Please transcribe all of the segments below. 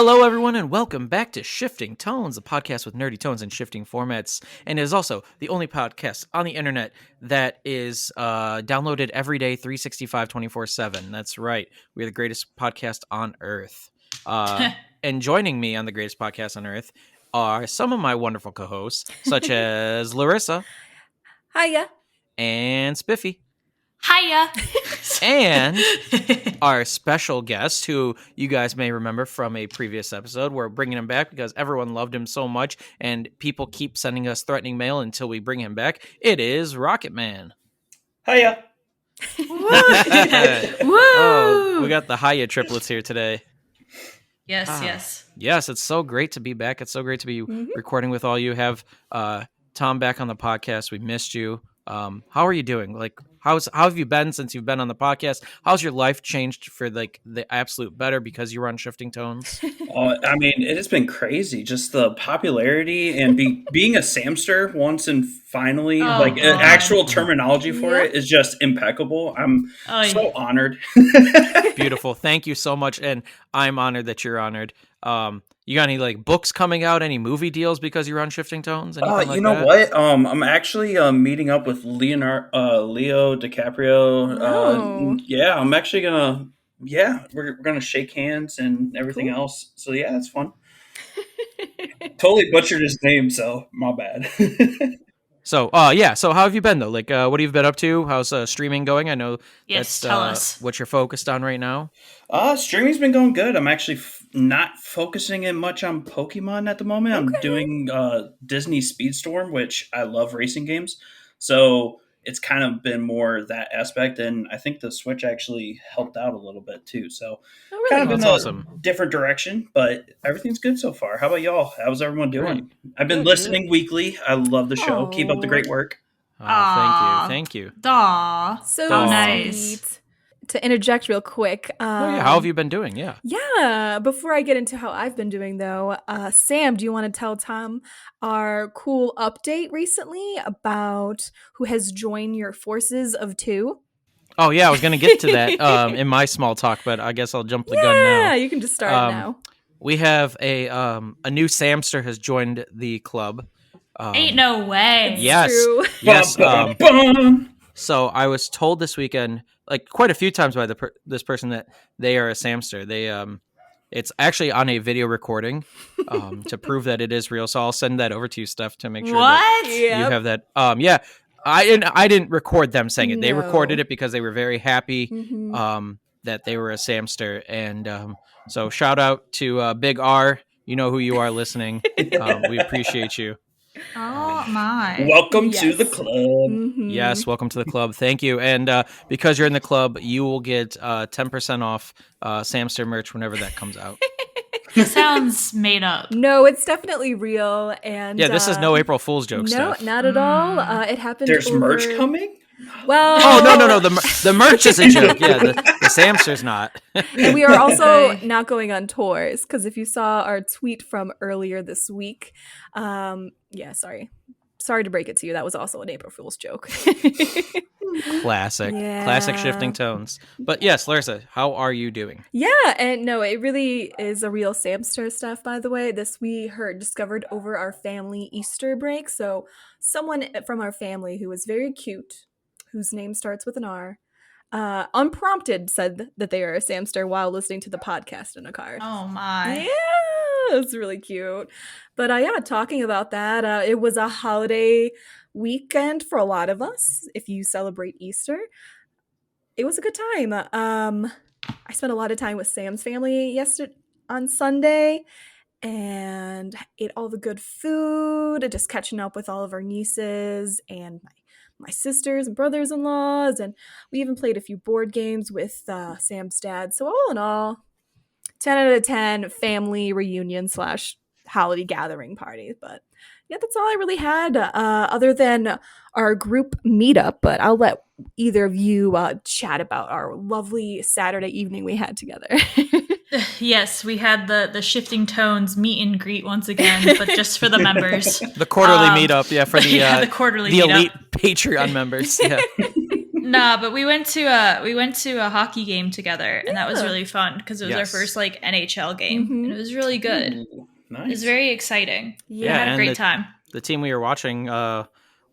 Hello, everyone, and welcome back to Shifting Tones, a podcast with nerdy tones and shifting formats. And it is also the only podcast on the internet that is downloaded every day, 365, 24/7. That's right. We're the greatest podcast on Earth. And joining me on the greatest podcast on Earth are some of my wonderful co-hosts, such as Larissa. Hiya. And Spiffy. Hiya. And our special guest, who you guys may remember from a previous episode. We're bringing him back because everyone loved him so much, and people keep sending us threatening mail until we bring him back. It is R0cketMan. Hiya. Woo! Oh, we got the Hiya triplets here today. Yes. Yes, it's so great to be back. It's so great to be recording with all you. Have Tom back on the podcast. We missed you. How are you doing? Like, how have you been since you've been on the podcast? How's your life changed for like the absolute better because you were on Shifting Tones? I mean, it has been crazy. Just the popularity and being a Samster once and finally, actual terminology for it is just impeccable. I'm so honored. Beautiful. Thank you so much. And I'm honored that you're honored. You got any like books coming out? Any movie deals because you're on Shifting Tones? You know what? I'm actually meeting up with Leo DiCaprio. I'm actually gonna. Yeah, we're gonna shake hands and everything else. So yeah, it's fun. Totally butchered his name, so my bad. So So how have you been though? Like, what have you been up to? How's streaming going? I know tell us what you're focused on right now. Streaming's been going good. I'm actually not focusing in much on Pokemon at the moment. I'm doing Disney Speedstorm, which I love racing games. So it's kind of been more that aspect, and I think the Switch actually helped out a little bit too. So kind of in a different direction, but everything's good so far. How about y'all? How's everyone doing? I've been listening weekly. I love the show. Keep up the great work. Thank you. Aw, so nice. To interject real quick. How have you been doing? Yeah. Before I get into how I've been doing, though, Sam, do you want to tell Tom our cool update recently about who has joined your forces of two? Oh, yeah. I was going to get to that in my small talk, but I guess I'll jump the gun now. Yeah, you can just start now. We have a new Samster has joined the club. Ain't no way. Yes. True. Yes. So I was told this weekend, like quite a few times by this person, that they are a Samster. They it's actually on a video recording to prove that it is real. So I'll send that over to you, Steph, to make sure that you have that. I didn't record them saying it. They recorded it because they were very happy that they were a Samster. And so shout out to Big R. You know who you are listening. We appreciate you. Oh my. Welcome to the club. Yes, welcome to the club. Thank you. And because you're in the club, you will get 10% off Samster merch whenever that comes out. It sounds made up. No, it's definitely real. And this is no April Fool's joke stuff. No, not at all. It happened. There's merch coming? Well, no. The merch is a joke. Yeah, the Samster's not. And we are also not going on tours because if you saw our tweet from earlier this week, sorry to break it to you, that was also an April Fool's joke. Classic Shifting Tones. But yes, Larissa, how are you doing? Yeah, and no, it really is a real Samster stuff, by the way. This we discovered over our family Easter break. So someone from our family who was very cute, whose name starts with an R, unprompted said that they are a Samster while listening to the podcast in a car. Oh my. Yeah, it's really cute. But talking about that, it was a holiday weekend for a lot of us. If you celebrate Easter, it was a good time. I spent a lot of time with Sam's family yesterday on Sunday and ate all the good food and just catching up with all of our nieces and my sisters and brothers-in-laws, and we even played a few board games with Sam's dad. So all in all, 10 out of 10 family reunion / holiday gathering party. But yeah, that's all I really had other than our group meetup. But I'll let either of you chat about our lovely Saturday evening we had together. Yes, we had the Shifting Tones meet and greet once again, but just for the members. The quarterly meetup, for the quarterly the meetup. elite Patreon members. Yeah. Nah, but we went to a hockey game together, and that was really fun because it was our first like NHL game, and it was really good. Ooh, nice. It was very exciting. Yeah, we had a and great time. The team we were watching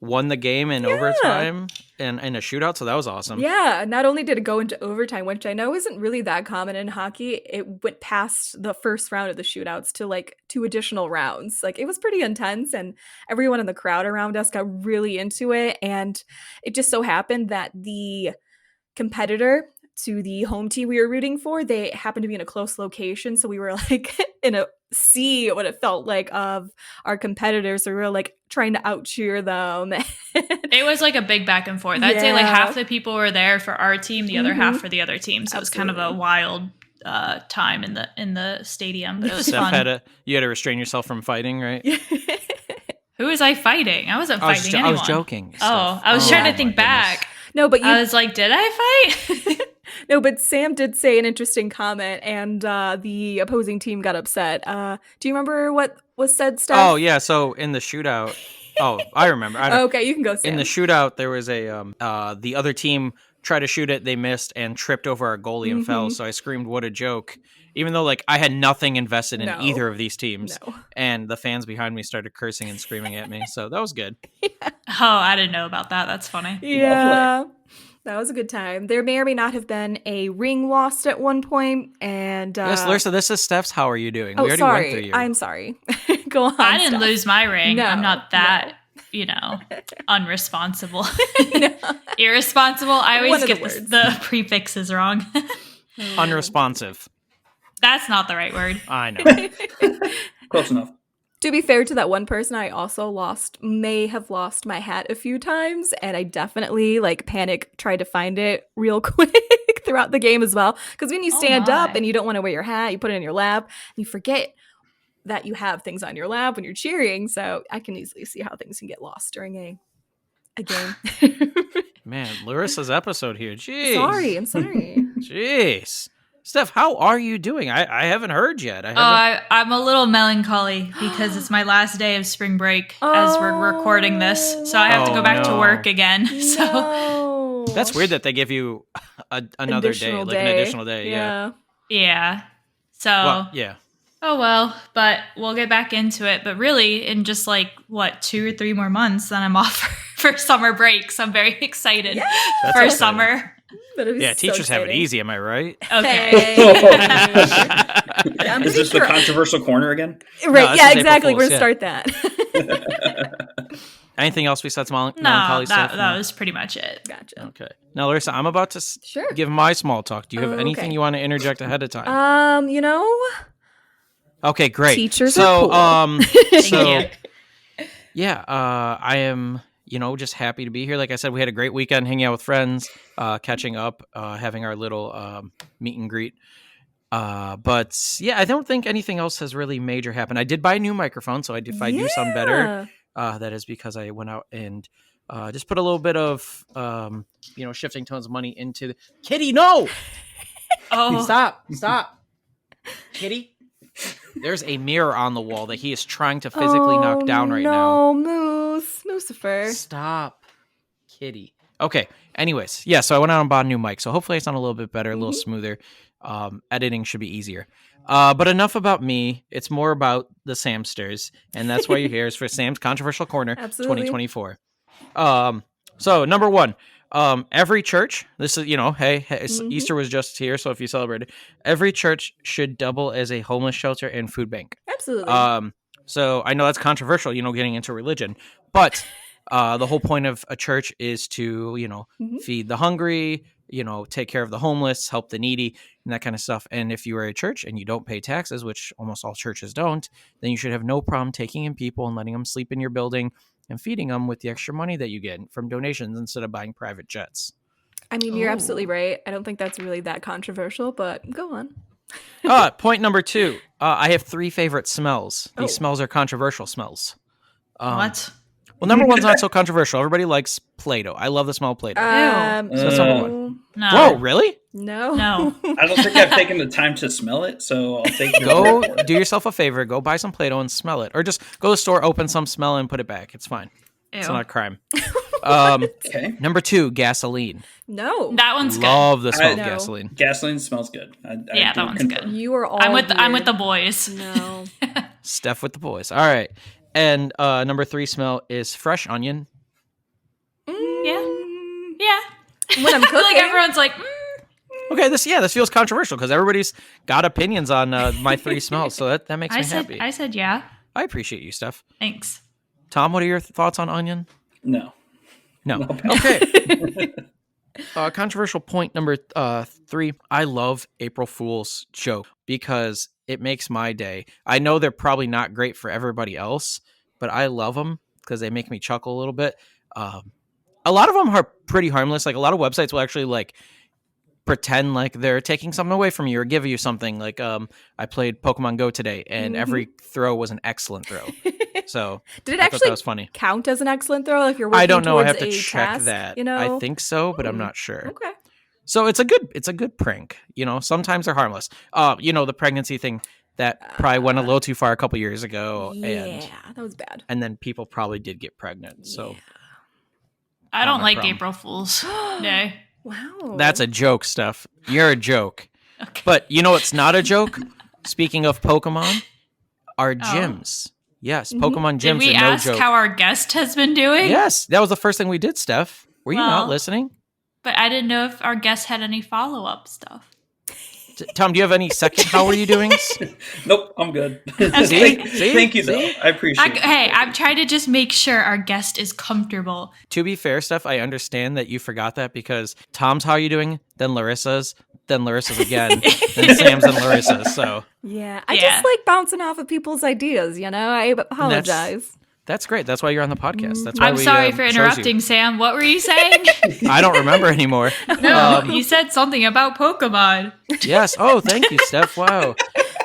won the game in overtime and in a shootout, so that was awesome. Yeah, not only did it go into overtime, which I know isn't really that common in hockey, it went past the first round of the shootouts to like 2 additional rounds. Like it was pretty intense, and everyone in the crowd around us got really into it. And it just so happened that the competitor to the home team we were rooting for, they happened to be in a close location, so we were like in a sea, what it felt like, of our competitors, so we were like trying to out cheer them. It was like a big back and forth. I'd say like half the people were there for our team, the other half for the other team, so it was kind of a wild time in the stadium, but it was fun. You had to restrain yourself from fighting, right? Who was I fighting? I wasn't fighting anyone. I was joking. I was trying to think back. No, but I was like, did I fight? No, but Sam did say an interesting comment, and the opposing team got upset. Do you remember what was said, Steph? Oh, yeah. So in the shootout, I remember. Okay, you can go, Sam. In the shootout, there was the other team tried to shoot it, they missed, and tripped over our goalie and fell. So I screamed, "What a joke!" Even though like I had nothing invested in either of these teams, and the fans behind me started cursing and screaming at me. So that was good. Oh, I didn't know about that. That's funny. Yeah. Lovely. That was a good time. There may or may not have been a ring lost at one point, and yes, Larissa, this is Steph's. How are you doing? Oh, we already sorry. went through you. I'm sorry. Go on. I didn't Steph. lose my ring. No, I'm not that, unresponsible. Irresponsible. I always get the prefixes wrong. Unresponsive. That's not the right word. I know. Close enough. To be fair to that one person, I also may have lost my hat a few times, and I definitely tried to find it real quick throughout the game as well. Because when you stand up and you don't want to wear your hat, you put it in your lap, and you forget that you have things on your lap when you're cheering. So I can easily see how things can get lost during a game. Man, Larissa's episode here. Jeez. I'm sorry. Jeez. Steph, how are you doing? I haven't heard yet. I'm a little melancholy because it's my last day of spring break as we're recording this. So I have to go back to work again. So that's weird that they give you another day, an additional day. Yeah. So oh well, but we'll get back into it. But really, in just 2 or 3 more months, then I'm off for summer break. So I'm very excited for summer. Yeah, teachers have it easy, am I right? Okay. Is this the controversial corner again? Right, no, exactly. We're going to start that. Anything else besides melancholy stuff? That was pretty much it. Gotcha. Okay. Now, Larissa, I'm about to give my small talk. Do you have anything you want to interject ahead of time? Okay, great. Teachers are cool. Thank you. Yeah, I am... just happy to be here. Like I said, we had a great weekend hanging out with friends, catching up, having our little meet and greet. But yeah, I don't think anything else has really major happened. I did buy a new microphone, so if I do sound better, that is because I went out and just put a little bit of, shifting tones of money into the... Kitty, no! Oh. Stop. Kitty? There's a mirror on the wall that he is trying to physically knock down right now. No, Lucifer. Stop, Kitty. Okay, anyways. Yeah, so I went out and bought a new mic. So hopefully I sound a little bit better, a little smoother. Editing should be easier. But enough about me. It's more about the Samsters. And that's why you're here is for Sam's Controversial Corner 2024. So, number 1. Every church, this is, Easter was just here, so if you celebrate it, every church should double as a homeless shelter and food bank. Absolutely. So I know that's controversial, getting into religion, but the whole point of a church is to, feed the hungry, take care of the homeless, help the needy, and that kind of stuff. And if you are a church and you don't pay taxes, which almost all churches don't, then you should have no problem taking in people and letting them sleep in your building and feeding them with the extra money that you get from donations instead of buying private jets. I mean, you're absolutely right. I don't think that's really that controversial, but go on. Point number 2. I have 3 favorite smells. These smells are controversial smells. What? Well, number 1's not so controversial. Everybody likes Play-Doh. I love the smell of Play-Doh. So that's number 1. No. Whoa, really? No. I don't think I've taken the time to smell it, so I'll take your Go word for it. do yourself a favor. Go buy some Play-Doh and smell it. Or just go to the store, open some, smell it, and put it back. It's fine. Ew. It's not a crime. Okay. Number 2, gasoline. No. That one's good. Love the smell of No. gasoline. Gasoline smells good. Yeah, that one's good. You are all I'm with weird. the boys. No. Steph with the boys. All right. And number 3 smell is fresh onion. Yeah. When I'm I feel like cooking. everyone's like, Okay, this feels controversial because everybody's got opinions on my 3 smells, so that makes me happy. I said yeah. I appreciate you, Steph. Thanks. Tom, what are your thoughts on onion? No. Okay. Controversial point number 3. I love April Fool's joke because it makes my day. I know they're probably not great for everybody else, but I love them because they make me chuckle a little bit. A lot of them are pretty harmless. Like a lot of websites will actually like pretend like they're taking something away from you or give you something. Like I played Pokemon Go today, and every throw was an excellent throw. So did it I thought actually that was funny. count as an excellent throw if you're working I don't know. I have to towards a check task, that. You know? I think so, but I'm not sure. Okay. So it's a good prank. You know, sometimes they're harmless. The pregnancy thing that probably went a little too far a couple years ago. Yeah, that was bad. And then people probably did get pregnant. So I don't my like problem. April Fool's Day. Wow. that's a joke, Steph. You're a joke. Okay. But you know what's not a joke? Speaking of Pokemon, our gyms. Yes, Pokemon Did gyms we are no ask joke. how our guest has been doing? Yes, that was the first thing we did, Steph. Were you not Well- listening? But I didn't know if our guest had any follow-up stuff. Tom, do you have any second how are you doing? Nope, I'm good. See? Thank you, though. I appreciate it. Hey, I'm trying to just make sure our guest is comfortable. To be fair, Steph, I understand that you forgot that because Tom's how are you doing, then Larissa's again, then Sam's and Larissa's. So Yeah, I Yeah. just like bouncing off of people's ideas, you know? I apologize. that's great. That's why you're on the podcast. That's why I'm we, sorry for chose you. interrupting, Sam. What were you saying? I don't remember anymore. No, you said something about Pokemon. Yes. Oh, thank you, Steph. Wow.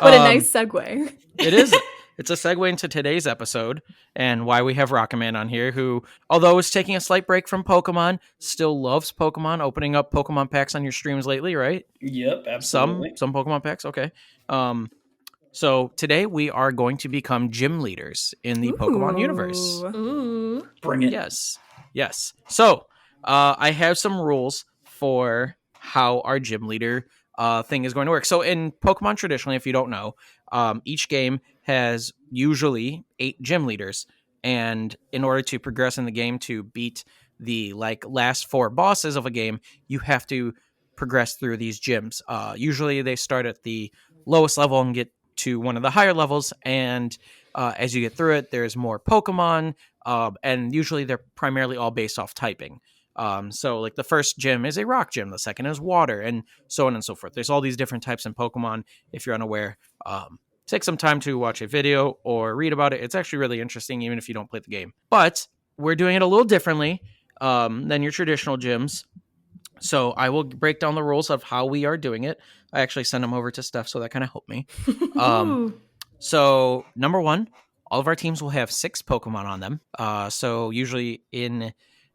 What a nice segue. It is. It's a segue into today's episode and why we have R0cketMan on here, who, although is taking a slight break from Pokemon, still loves Pokemon, opening up Pokemon packs on your streams lately, right? Yep, absolutely. Some Pokemon packs. Okay. So today we are going to become gym leaders in the Pokemon universe. Ooh. Bring it. Yes. So I have some rules for how our gym leader thing is going to work. So in Pokemon traditionally, if you don't know, each game has usually 8 gym leaders. And in order to progress in the game to beat the last 4 bosses of a game, you have to progress through these gyms. Usually they start at the lowest level and get to one of the higher levels, and as you get through it, there's more Pokemon, and usually they're primarily all based off typing. So like the first gym is a rock gym, the second is water, and so on and so forth. There's all these different types in Pokemon. If you're unaware, take some time to watch a video or read about it. It's actually really interesting, even if you don't play the game. But we're doing it a little differently than your traditional gyms. So I will break down the rules of how we are doing it. I actually sent them over to Steph, so that kind of helped me. So number 1, all of our teams will have 6 Pokemon on them. So usually in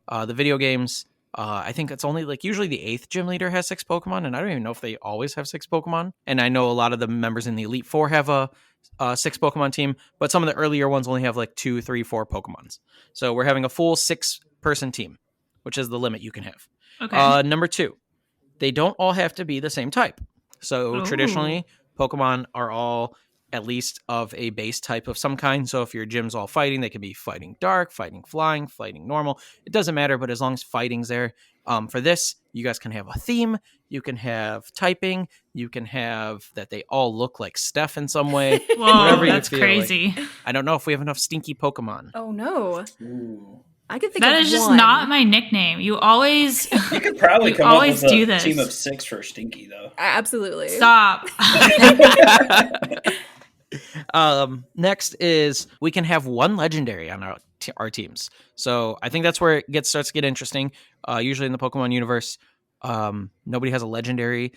the video games, I think it's only usually the 8th gym leader has 6 Pokemon, and I don't even know if they always have 6 Pokemon. And I know a lot of the members in the Elite Four have a 6 Pokemon team, but some of the earlier ones only have 2, 3, 4 Pokemons. So we're having a full 6-person team, which is the limit you can have. Okay. Number 2, they don't all have to be the same type. So traditionally, Pokemon are all at least of a base type of some kind. So if your gym's all fighting, they could be fighting dark, fighting flying, fighting normal. It doesn't matter, but as long as fighting's there. For this, you guys can have a theme. You can have typing. You can have that they all look like Steph in some way. Whoa, that's crazy. I don't know if we have enough stinky Pokemon. Oh, no. Ooh. I could think That of is just one. not my nickname. You always You could probably You come up always with do a this. team of 6 for Stinky, though. Absolutely. stop. Next is we can have 1 legendary on our teams. So I think that's where it starts to get interesting. Usually in the Pokemon universe, nobody has a legendary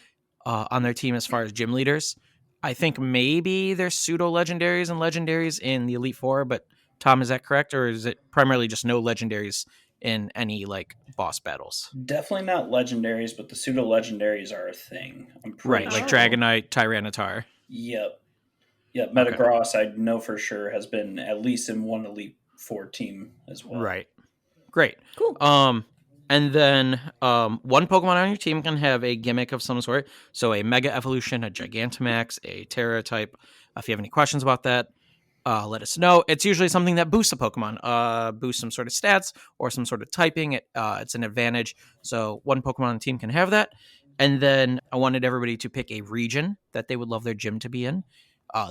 on their team as far as gym leaders. I think maybe there's pseudo legendaries and legendaries in the Elite Four, but Tom, is that correct, or is it primarily just no legendaries in any boss battles? Definitely not legendaries, but the pseudo legendaries are a thing. I'm pretty Right, sure. like Dragonite, Tyranitar. Yep. Metagross, I know for sure, has been at least in one Elite Four team as well. Right. Great. Cool. And then one Pokemon on your team can have a gimmick of some sort. So a Mega Evolution, a Gigantamax, a Terra type. If you have any questions about that, let us know. It's usually something that boosts a Pokemon, boosts some sort of stats or some sort of typing. It's an advantage. So one Pokemon on the team can have that. And then I wanted everybody to pick a region that they would love their gym to be in.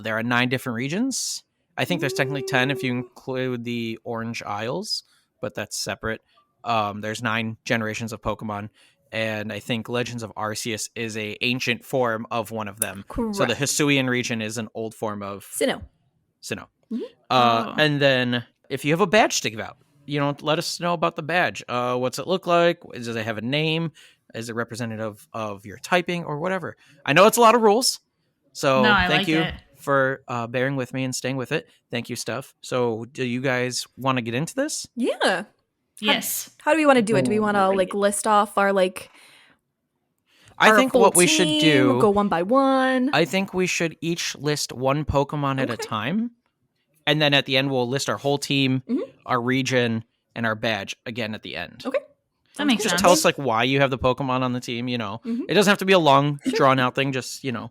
There are 9 different regions. I think there's technically 10 if you include the Orange Isles, but that's separate. There's 9 generations of Pokemon, and I think Legends of Arceus is a ancient form of one of them. Correct. So the Hisuian region is an old form of Sinnoh. Mm-hmm. And then if you have a badge to give out, let us know about the badge. What's it look like? Does it have a name? Is it representative of your typing or whatever? I know it's a lot of rules, so thank you for bearing with me and staying with it. Thank you, Steph. So do you guys want to get into this? Yeah. Yes. How do we want to do it? Do we want to list off our I think what we should do, go one by one. I think we should each list one Pokemon at a time. And then at the end, we'll list our whole team, our region, and our badge again at the end. Okay. That makes sense. Just tell us why you have the Pokemon on the team, It doesn't have to be a long, drawn out thing. Just, you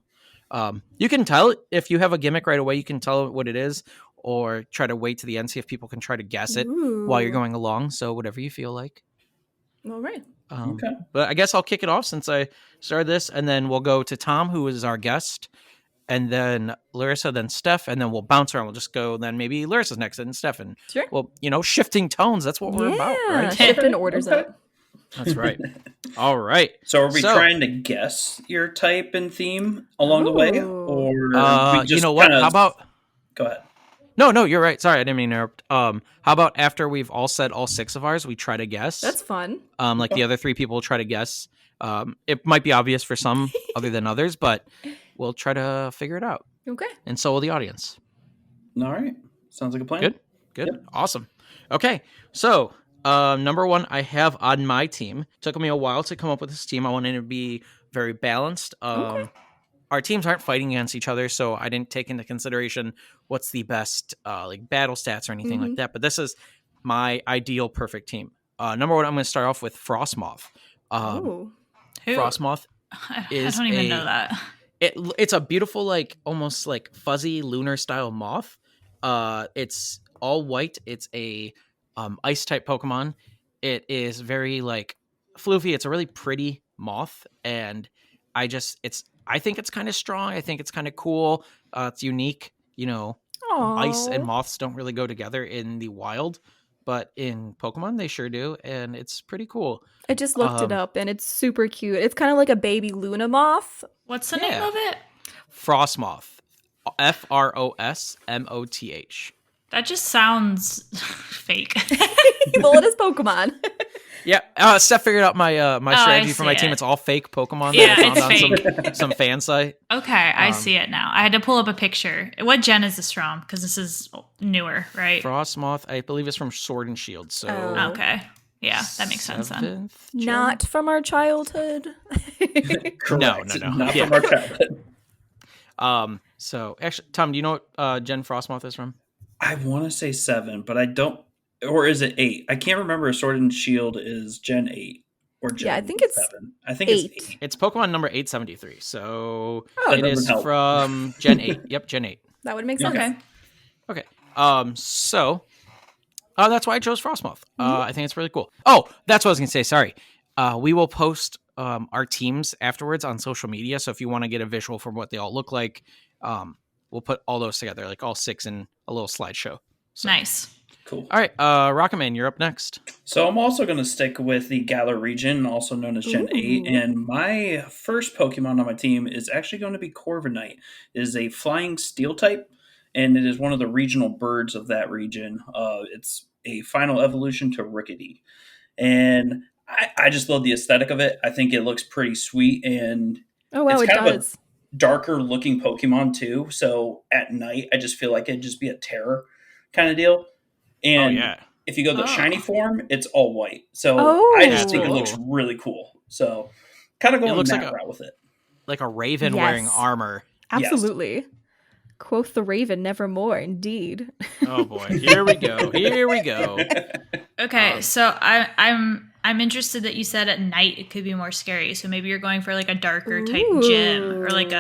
can tell if you have a gimmick right away, you can tell what it is. Or try to wait to the end, see if people can try to guess it while you're going along. So whatever you feel like. All right. Okay. But I guess I'll kick it off since I started this. And then we'll go to Tom, who is our guest. And then Larissa, then Steph. And then we'll bounce around. We'll just go. Then maybe Larissa's next and Steph. And sure. Well, shifting tones. That's what we're about, right? Shifting orders up. That's right. All right. So are we trying to guess your type and theme along the way? Or we just what? How about... Go ahead. No, you're right. Sorry, I didn't mean to interrupt. How about after we've all said all 6 of ours, we try to guess? That's fun. The other 3 people will try to guess. It might be obvious for some other than others, but we'll try to figure it out. Okay. And so will the audience. All right. Sounds like a plan. Good. Yep. Awesome. Okay. So, number 1 I have on my team. Took me a while to come up with this team. I wanted it to be very balanced. Okay. Our teams aren't fighting against each other, so I didn't take into consideration what's the best battle stats or anything like that. But this is my ideal perfect team. Number 1, I'm going to start off with Frostmoth. Frostmoth is I don't even know that. It's a beautiful, almost fuzzy lunar style moth. It's all white. It's a ice type Pokemon. It is very floofy. It's a really pretty moth, and I think it's kind of strong. I think it's kind of cool. It's unique. Ice and moths don't really go together in the wild, but in Pokemon they sure do, and it's pretty cool. I just looked it up, and it's super cute. It's kind of like a baby Luna moth. What's the name of it? Frostmoth. Frosmoth. That just sounds fake. Well, it is Pokemon. Yeah, Steph figured out my my strategy for my team. It's all fake Pokemon that I found on some fan site. Okay, I see it now. I had to pull up a picture. What gen is this from? Because this is newer, right? Frostmoth, I believe, is from Sword and Shield. So okay, yeah, that makes sense then. Not from our childhood. No. Not from our childhood. So actually, Tom, do you know what gen Frostmoth is from? I want to say 7, but I don't. Or is it 8? I can't remember if Sword and Shield is Gen 8 or Gen 7. I think it's 7. I think it's 8. It's Pokemon number 873. So it is from Gen 8. Yep, Gen 8. That would make sense. Okay. So that's why I chose Frostmoth. I think it's really cool. Oh, that's what I was going to say. Sorry. We will post our teams afterwards on social media. So if you want to get a visual from what they all look like, we'll put all those together, all 6 in a little slideshow. So. Nice. Cool. All right, R0cketMan, you're up next. So I'm also going to stick with the Galar region, also known as Gen 8. And my first Pokemon on my team is actually going to be Corviknight. It is a flying steel type, and it is one of the regional birds of that region. It's a final evolution to Rickety. And I just love the aesthetic of it. I think it looks pretty sweet, and it does. A darker looking Pokemon too. So at night, I just feel like it'd just be a terror kind of deal. And if you go the shiny form, it's all white. So I just think it looks really cool. So kind of going that route with it. Like a raven wearing armor. Absolutely. Yes. Quoth the raven, nevermore, indeed. Oh boy. Here we go. Okay, so I'm interested that you said at night it could be more scary. So maybe you're going for like a darker type gym, or like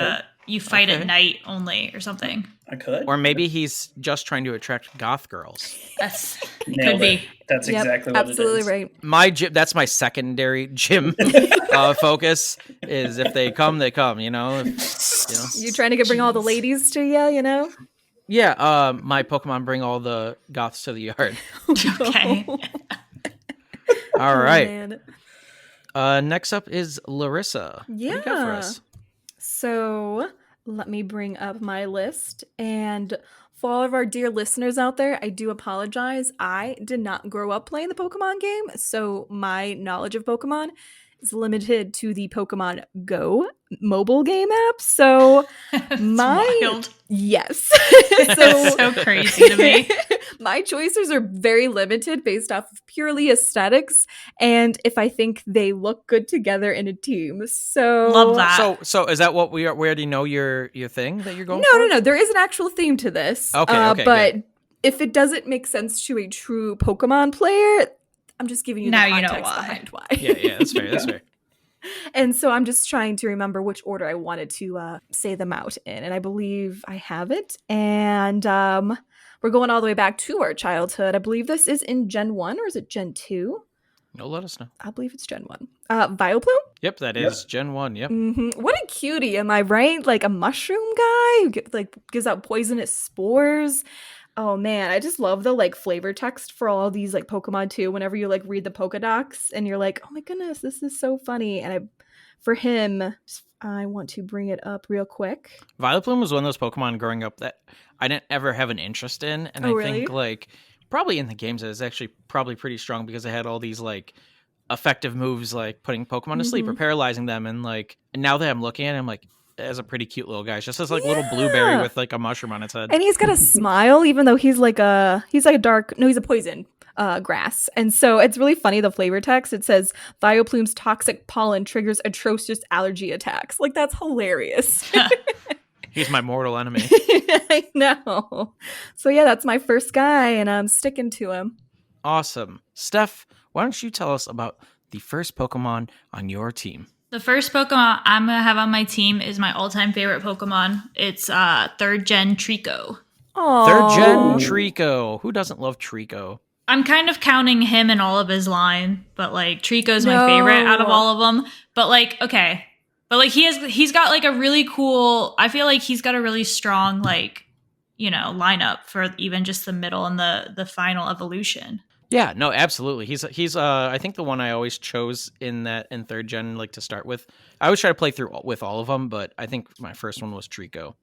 you fight at night only or something. I could. Or maybe he's just trying to attract goth girls. Could be. That's exactly what absolutely it is. Right. My gym, that's my secondary gym focus is if they come, they come, you know. You're trying to bring all the ladies to you, you know? Yeah, my Pokemon bring all the goths to the yard. Okay. All right. Next up is Larissa. Yeah. What do you got for us? So let me bring up my list. And for all of our dear listeners out there, I do apologize. I did not grow up playing the Pokemon game, so my knowledge of Pokemon is limited to the Pokemon Go mobile game app. So wild. Yes. So crazy to me. My choices are very limited based off of purely aesthetics and if I think they look good together in a team. So love that. So is that what we already know your thing that you're going for? No. There is an actual theme to this. Okay, but good. If it doesn't make sense to a true Pokemon player, I'm just giving you the context behind why. Yeah, that's fair. That's fair. And so I'm just trying to remember which order I wanted to say them out in. And I believe I have it. And we're going all the way back to our childhood. I believe this is in Gen 1 or is it Gen 2? No, let us know. I believe it's Gen 1. Vileplume? Yep, that is Gen 1, yep. Mm-hmm. What a cutie, am I right? Like a mushroom guy who gives out poisonous spores. Oh man, I just love the like flavor text for all these like Pokemon too. Whenever you like read the Pokedocs and you're like, oh my goodness, this is so funny. And for him, I want to bring it up real quick. Vileplume was one of those Pokemon growing up that I didn't ever have an interest in. And think like probably in the games it was actually probably pretty strong because it had all these like effective moves like putting Pokemon to sleep or paralyzing them. And like and now that I'm looking at it, I'm like, as a pretty cute little guy. It's just this like little blueberry with like a mushroom on its head. And he's got a smile, even though he's a poison grass. And so it's really funny, the flavor text. It says, Vileplume's toxic pollen triggers atrocious allergy attacks. Like, that's hilarious. He's my mortal enemy. I know. So yeah, that's my first guy, and I'm sticking to him. Awesome. Steph, why don't you tell us about the first Pokemon on your team? The first Pokemon I'm going to have on my team is my all-time favorite Pokemon. It's 3rd Gen Trico. Aww. 3rd Gen Trico. Who doesn't love Trico? I'm kind of counting him in all of his line, but like Trico's my favorite out of all of them. But like, okay. But like he's got like a really cool, I feel like he's got a really strong like, you know, lineup for even just the middle and the final evolution. Yeah, no, absolutely. He's I think the one I always chose in 3rd Gen like to start with. I always try to play through with all of them, but I think my first one was Trico.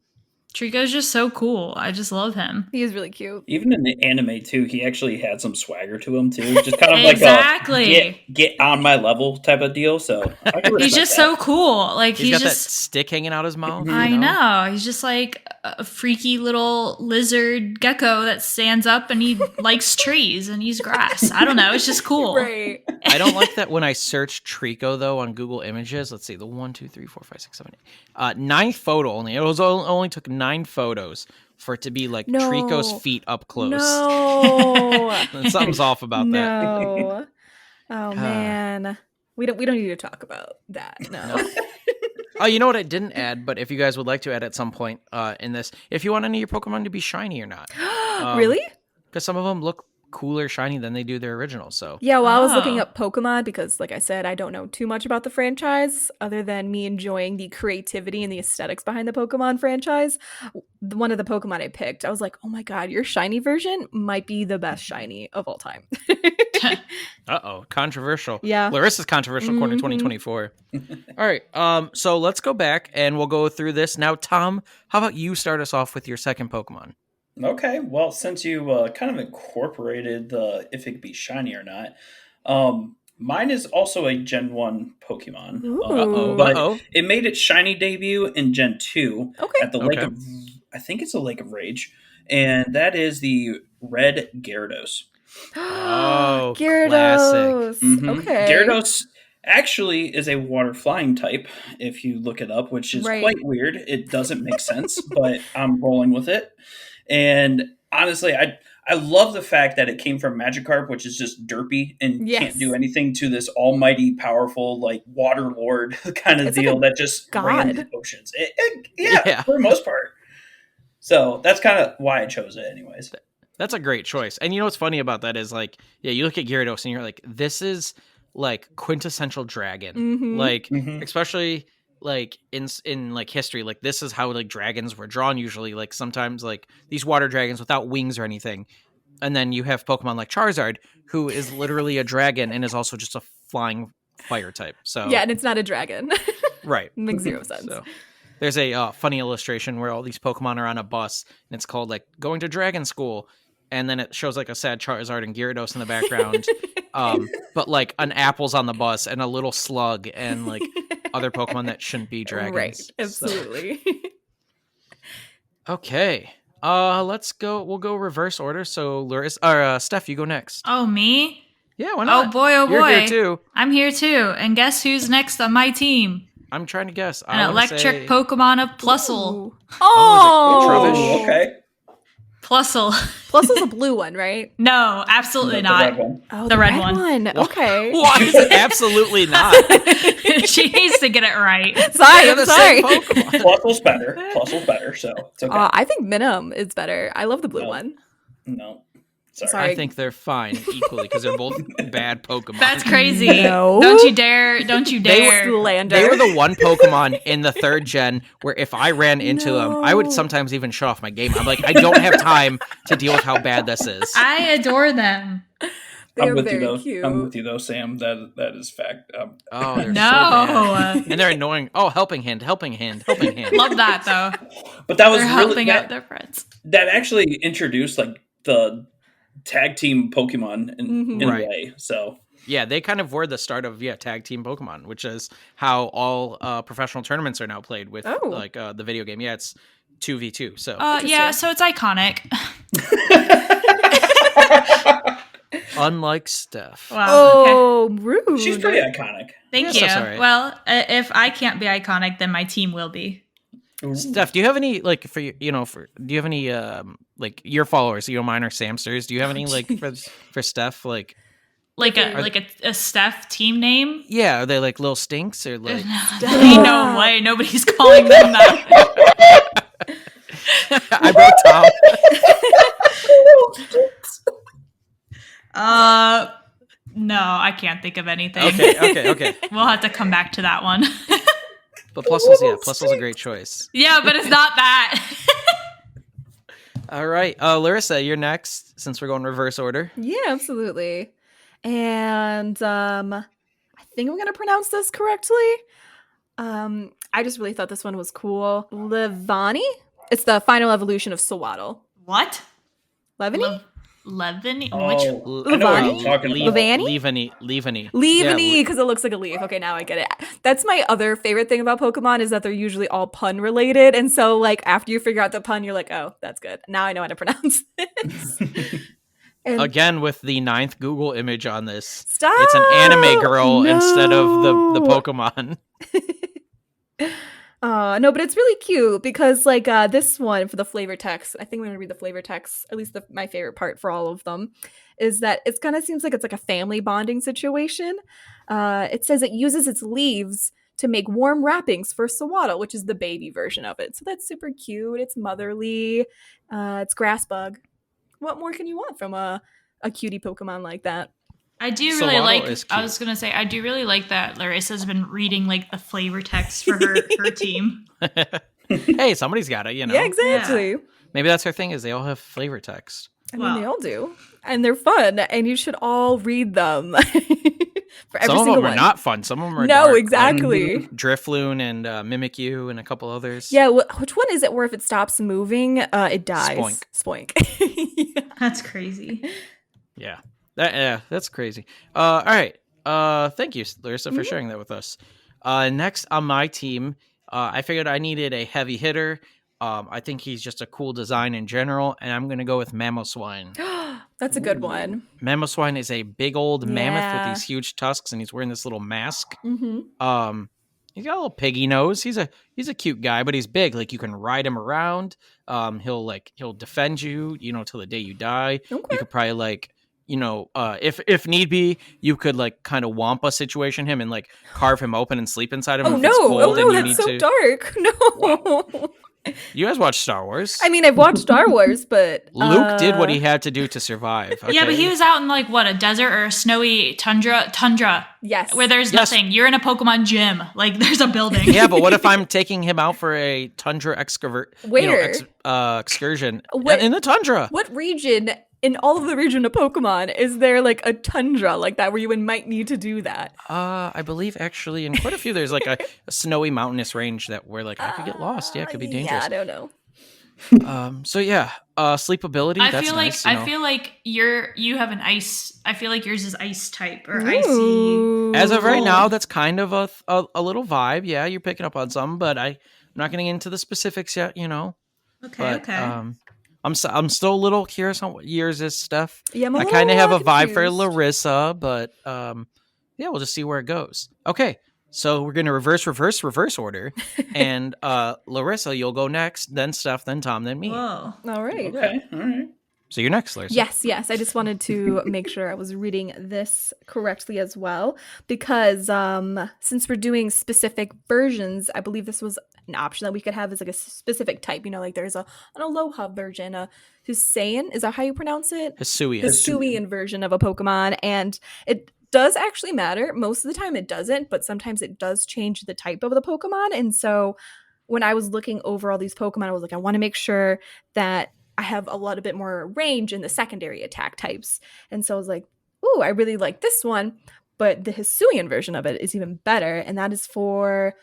Trico's just so cool. I just love him. He is really cute. Even in the anime too, he actually had some swagger to him too. Just kind of exactly. like a get on my level type of deal. So he's just so cool. Like he's got just that stick hanging out his mouth. I know. He's just like a freaky little lizard gecko that stands up and he likes trees and eats grass. I don't know. It's just cool. Right. I don't like that when I search Trico though on Google Images. Let's see, the 1, 2, 3, 4, 5, 6, 7, 8. 9th photo only. It was only took 9 photos for it to be like Trico's feet up close. No. Something's off about that. No. Oh man. We don't need to talk about that. No. Oh, you know what I didn't add, but if you guys would like to add at some point in this, if you want any of your Pokemon to be shiny or not. Really? Because some of them look cooler shiny than they do their original. So yeah, well, I was looking up Pokemon because, like I said, I don't know too much about the franchise other than me enjoying the creativity and the aesthetics behind the Pokemon franchise. One of the Pokemon I picked, I was like, oh my god, your shiny version might be the best shiny of all time. Uh-oh, controversial. Yeah. Larissa's controversial according to 2024. All right, so let's go back and we'll go through this. Now, Tom, how about you start us off with your second Pokemon? Okay, well, since you kind of incorporated the if it could be shiny or not, mine is also a Gen 1 Pokemon. But it made its shiny debut in Gen 2 at the Lake of, I think it's the Lake of Rage, and that is the Red Gyarados. Oh, Gyarados. Classic. Mm-hmm. Okay. Gyarados actually is a water flying type if you look it up, which is quite weird. It doesn't make sense, but I'm rolling with it. And honestly, I love the fact that it came from Magikarp, which is just derpy and can't do anything, to this almighty, powerful, like water lord kind of deal that just ran the oceans. For the most part. So that's kind of why I chose it, anyways. That's a great choice. And you know what's funny about that is, like, you look at Gyarados and you're like, this is like quintessential dragon. Like, especially like in like history, like this is how like dragons were drawn usually. Like sometimes like these water dragons without wings or anything. And then you have Pokemon like Charizard, who is literally a dragon and is also just a flying fire type. So yeah, and it's not a dragon. Right. Makes zero sense. So there's a funny illustration where all these Pokemon are on a bus, and it's called like going to dragon school. And then it shows like a sad Charizard and Gyarados in the background. But like an apple's on the bus and a little slug and like other Pokemon that shouldn't be dragons. Right. Absolutely. So. Okay. Let's go. We'll go reverse order. So Steph, you go next. Oh, me? Yeah, why not? Oh boy, You're here too. I'm here too. And guess who's next on my team? I'm trying to guess. An electric Pokemon of Plusle. Oh, okay. Plusle. Plusle's a blue one, right? No, absolutely not. The red one. Okay. Why is it absolutely not? She needs to get it right. Sorry. Plusle's better, so it's okay. I think Minim is better. I love the blue one. No. Sorry. I think they're fine equally because they're both bad Pokemon. That's crazy. No. Don't you dare. They were the one Pokemon in the 3rd gen where if I ran into them, I would sometimes even shut off my game. I'm like, I don't have time to deal with how bad this is. I adore them. They're very cute. I'm with you though, Sam. That is fact. They're so bad. And they're annoying. Oh, helping hand. Love that though. But that was they're really helping out their friends. That actually introduced like the tag team Pokemon in a way. So yeah, they kind of were the start of tag team Pokemon, which is how all professional tournaments are now played with like the video game. Yeah, it's 2v2. So so it's iconic. Unlike Steph. Wow, rude. She's pretty iconic. Thank you. Right. Well, if I can't be iconic, then my team will be. Steph, do you have any like do you have any like your followers, mine are Samsters? Do you have any like for Steph like a Steph team name? Yeah, are they like little stinks or like? No way, nobody's calling them that. I wrote Tom. No, I can't think of anything. Okay. We'll have to come back to that one. But Plusle's a great choice. Yeah, but it's not that. All right, Larissa, you're next since we're going reverse order. Yeah, absolutely. And I think I'm gonna pronounce this correctly. I just really thought this one was cool. Levani? It's the final evolution of Sewaddle. What? Levani? Levani? Leaveny, because it looks like a leaf. Okay, now I get it. That's my other favorite thing about Pokemon is that they're usually all pun related, and so like after you figure out the pun, you're like, oh, that's good. Now I know how to pronounce this. And again, with the 9th Google image on this, stop! It's an anime girl instead of the Pokemon. No, but it's really cute because like this one for the flavor text, I think we're gonna read the flavor text, at least my favorite part for all of them, is that it kind of seems like it's like a family bonding situation. It says it uses its leaves to make warm wrappings for Sewaddle, which is the baby version of it. So that's super cute. It's motherly. It's grass bug. What more can you want from a cutie Pokemon like that? I do really I was going to say, I do really like that Larissa's been reading like the flavor text for her team. Hey, somebody's got it, Yeah, exactly. Yeah. Maybe that's her thing is they all have flavor text. I mean, they all do. And they're fun. And you should all read them. For every some of single them one. are not fun. Some of them are dark. Exactly. Drifloon and Mimikyu and a couple others. Yeah, which one is it where if it stops moving, it dies? Spoink. Yeah. That's crazy. Yeah. That's crazy. All right. Thank you, Larissa, for sharing that with us. Next on my team, I figured I needed a heavy hitter. I think he's just a cool design in general, and I'm going to go with Mamoswine. That's a good one. Mamoswine is a big old mammoth with these huge tusks, and he's wearing this little mask. Mm-hmm. He's got a little piggy nose. He's a cute guy, but he's big. Like you can ride him around. He'll defend you, till the day you die. Okay. You could probably if need be, you could kind of wampa situation him and carve him open and sleep inside him. Oh if no! It's cold Oh no! and That's so dark. No. Wow. You guys watch Star Wars? I mean, I've watched Star Wars, but Luke did what he had to do to survive. Okay? Yeah, but he was out in a desert or a snowy tundra. Yes. Where there's nothing. You're in a Pokemon gym. There's a building. Yeah, but what if I'm taking him out for a tundra Where? Excursion What- in the tundra? What region in all of the region of Pokemon is there a tundra like that where you might need to do that? I believe actually in quite a few there's a snowy mountainous range that where I could get lost. Yeah, it could be dangerous. Yeah, I don't know. So yeah, sleepability. I that's feel nice, I feel like you have an ice. I feel like yours is ice type or Ooh. icy. As of right now, that's kind of a little vibe. Yeah, you're picking up on some, but I'm not getting into the specifics yet. Okay. But, Okay. I'm still a little curious on what yours is, Steph. Yeah, I kind of have a vibe for Larissa, but yeah, we'll just see where it goes. Okay, so we're gonna reverse order, and Larissa, you'll go next, then Steph, then Tom, then me. Whoa. All right. Okay. All right. So you're next, Larissa. Yes. I just wanted to make sure I was reading this correctly as well, because since we're doing specific versions, I believe this was an option that we could have as a specific type. There's an Aloha version, a Hisuian, is that how you pronounce it? Hisuian version of a Pokemon, and it does actually matter. Most of the time it doesn't, but sometimes it does change the type of the Pokemon. And so when I was looking over all these Pokemon, I was like, I want to make sure that I have a little bit more range in the secondary attack types. And so I was like, ooh, I really like this one. But the Hisuian version of it is even better. And that is for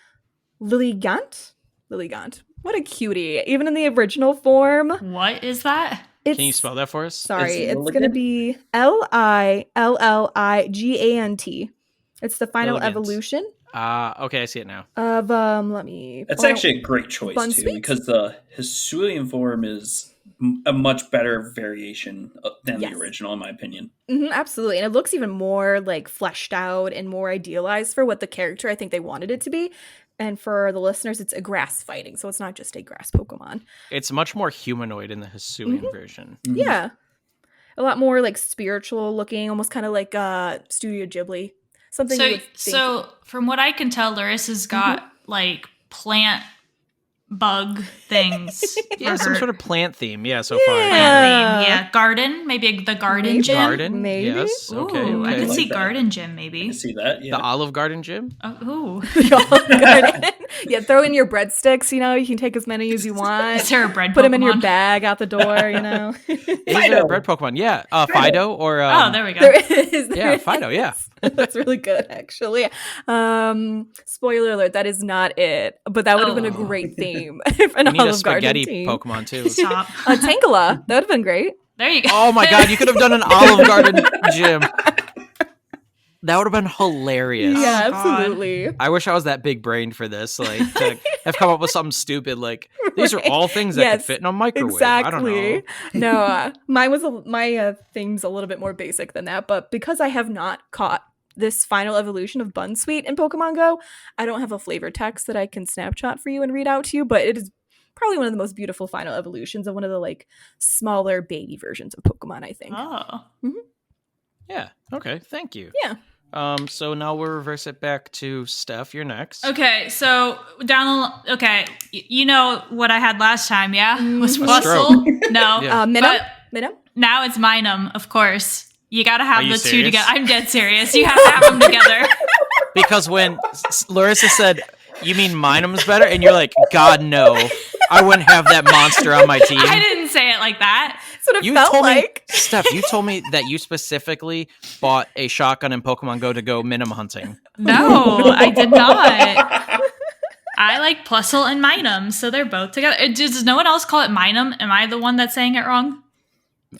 Lilligant. What a cutie. Even in the original form. What is that? Can you spell that for us? Sorry, it's going to be Lilligant. It's the final Lilligant. evolution. Okay, I see it now. Of let me. It's actually a great choice too, Bunsweet? because the Hisuian form is a much better variation than Yes. the original, in my opinion. Absolutely, and it looks even more fleshed out and more idealized for what the character I think they wanted it to be. And for the listeners, it's a grass fighting, so it's not just a grass Pokemon. It's much more humanoid in the Hisuian version. Mhm. Yeah, a lot more spiritual looking, almost kind of like Studio Ghibli. Something. You would think. So from what I can tell, Larissa's got plant bug things. Yeah, some sort of plant theme. Yeah, so Yeah. far. Plant theme. Yeah, garden. Maybe the garden Maybe. gym. Garden. Maybe. Yes. Ooh, Okay. I okay. could like see that. garden gym I maybe. can see that. Yeah. The Olive Garden gym. Oh, ooh. Garden. Yeah, throw in your breadsticks. You can take as many as you want. Is there a bread Put them in your Pokemon? bag out the door. Is there a bread Pokemon? Yeah. Fido or Oh, there we go. There is. yeah, Fido. Yeah. That's really good, actually. Spoiler alert: that is not it. But that would have been a Oh. great theme if an We need a Olive Garden spaghetti team. Pokemon too. Stop. Tangela, that would have been great. There you go. Oh my god, you could have done an Olive Garden gym. That would have been hilarious. Yeah, Oh, God. absolutely. I wish I was that big brained for this. To have come up with something stupid like these are all things that could Yes, fit in a microwave. Exactly. I don't know. No, mine was my thing's a little bit more basic than that. But because I have not caught this final evolution of Bunsweet in Pokemon Go, I don't have a flavor text that I can snapshot for you and read out to you. But it is probably one of the most beautiful final evolutions of one of the smaller baby versions of Pokemon, I think. Oh. Yeah. Okay. Thank you. Yeah. So now we'll reverse it back to Steph. You're next. Okay, so you know what I had last time, yeah? Was Mhm. Fustle? No. Yeah. Minnow? But now it's Minum, of course. You gotta have Are you the two serious? together. I'm dead serious. You have to have them together. Because when Larissa said, "You mean Minum's better?" and you're like, "God no, I wouldn't have that monster on my team." I didn't say it like that. That's what it You felt told like. me, Steph. You told me that you specifically bought a shotgun in Pokemon Go to go Minum hunting. No, I did not. I like Plusle and Minum, so they're both together. Does no one else call it Minum? Am I the one that's saying it wrong?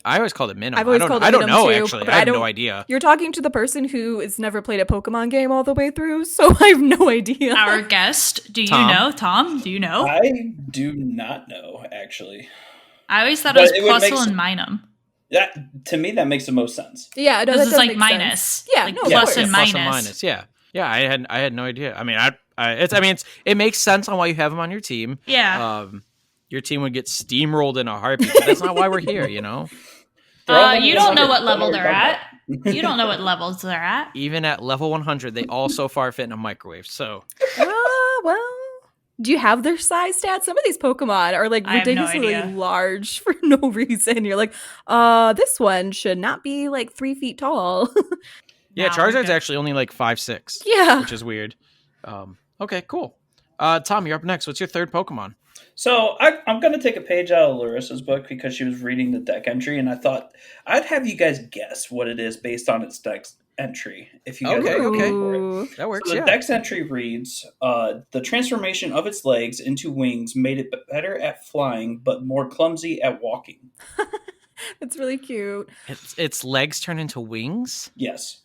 I always called it Minum. I've always called it I don't Minum know too, actually. but I have I no don't- idea. You're talking to the person who has never played a Pokemon game all the way through, so I have no idea. Our guest, do you Tom? know? Tom, do you know? I do not know, actually. I always thought But it it would was make Plusle s- and Minum. To me, that makes the most sense. Yeah, no, that This is does like make minus. sense. Yeah, Like no, of plus course. and Plus minus. and minus. Yeah. Yeah, I had no idea. I mean, it makes sense on why you have them on your team. Yeah. Your team would get steamrolled in a heartbeat. But that's not why we're here, you don't know what level they're at. You don't know what levels they're at. Even at level 100, they all so far fit in a microwave. So, well, do you have their size stats? Some of these Pokemon are like ridiculously large for no reason. You're like, this one should not be like 3 feet tall. Yeah, Charizard's actually only like 5'6". Yeah, which is weird. Okay, cool. Tom, you're up next. What's your third Pokemon? So I'm going to take a page out of Larissa's book because she was reading the deck entry, and I thought I'd have you guys guess what it is based on its deck entry. If you guys okay, for it. That works. So the deck's entry reads: the transformation of its legs into wings made it better at flying, but more clumsy at walking. It's really cute. Its legs turn into wings? Yes.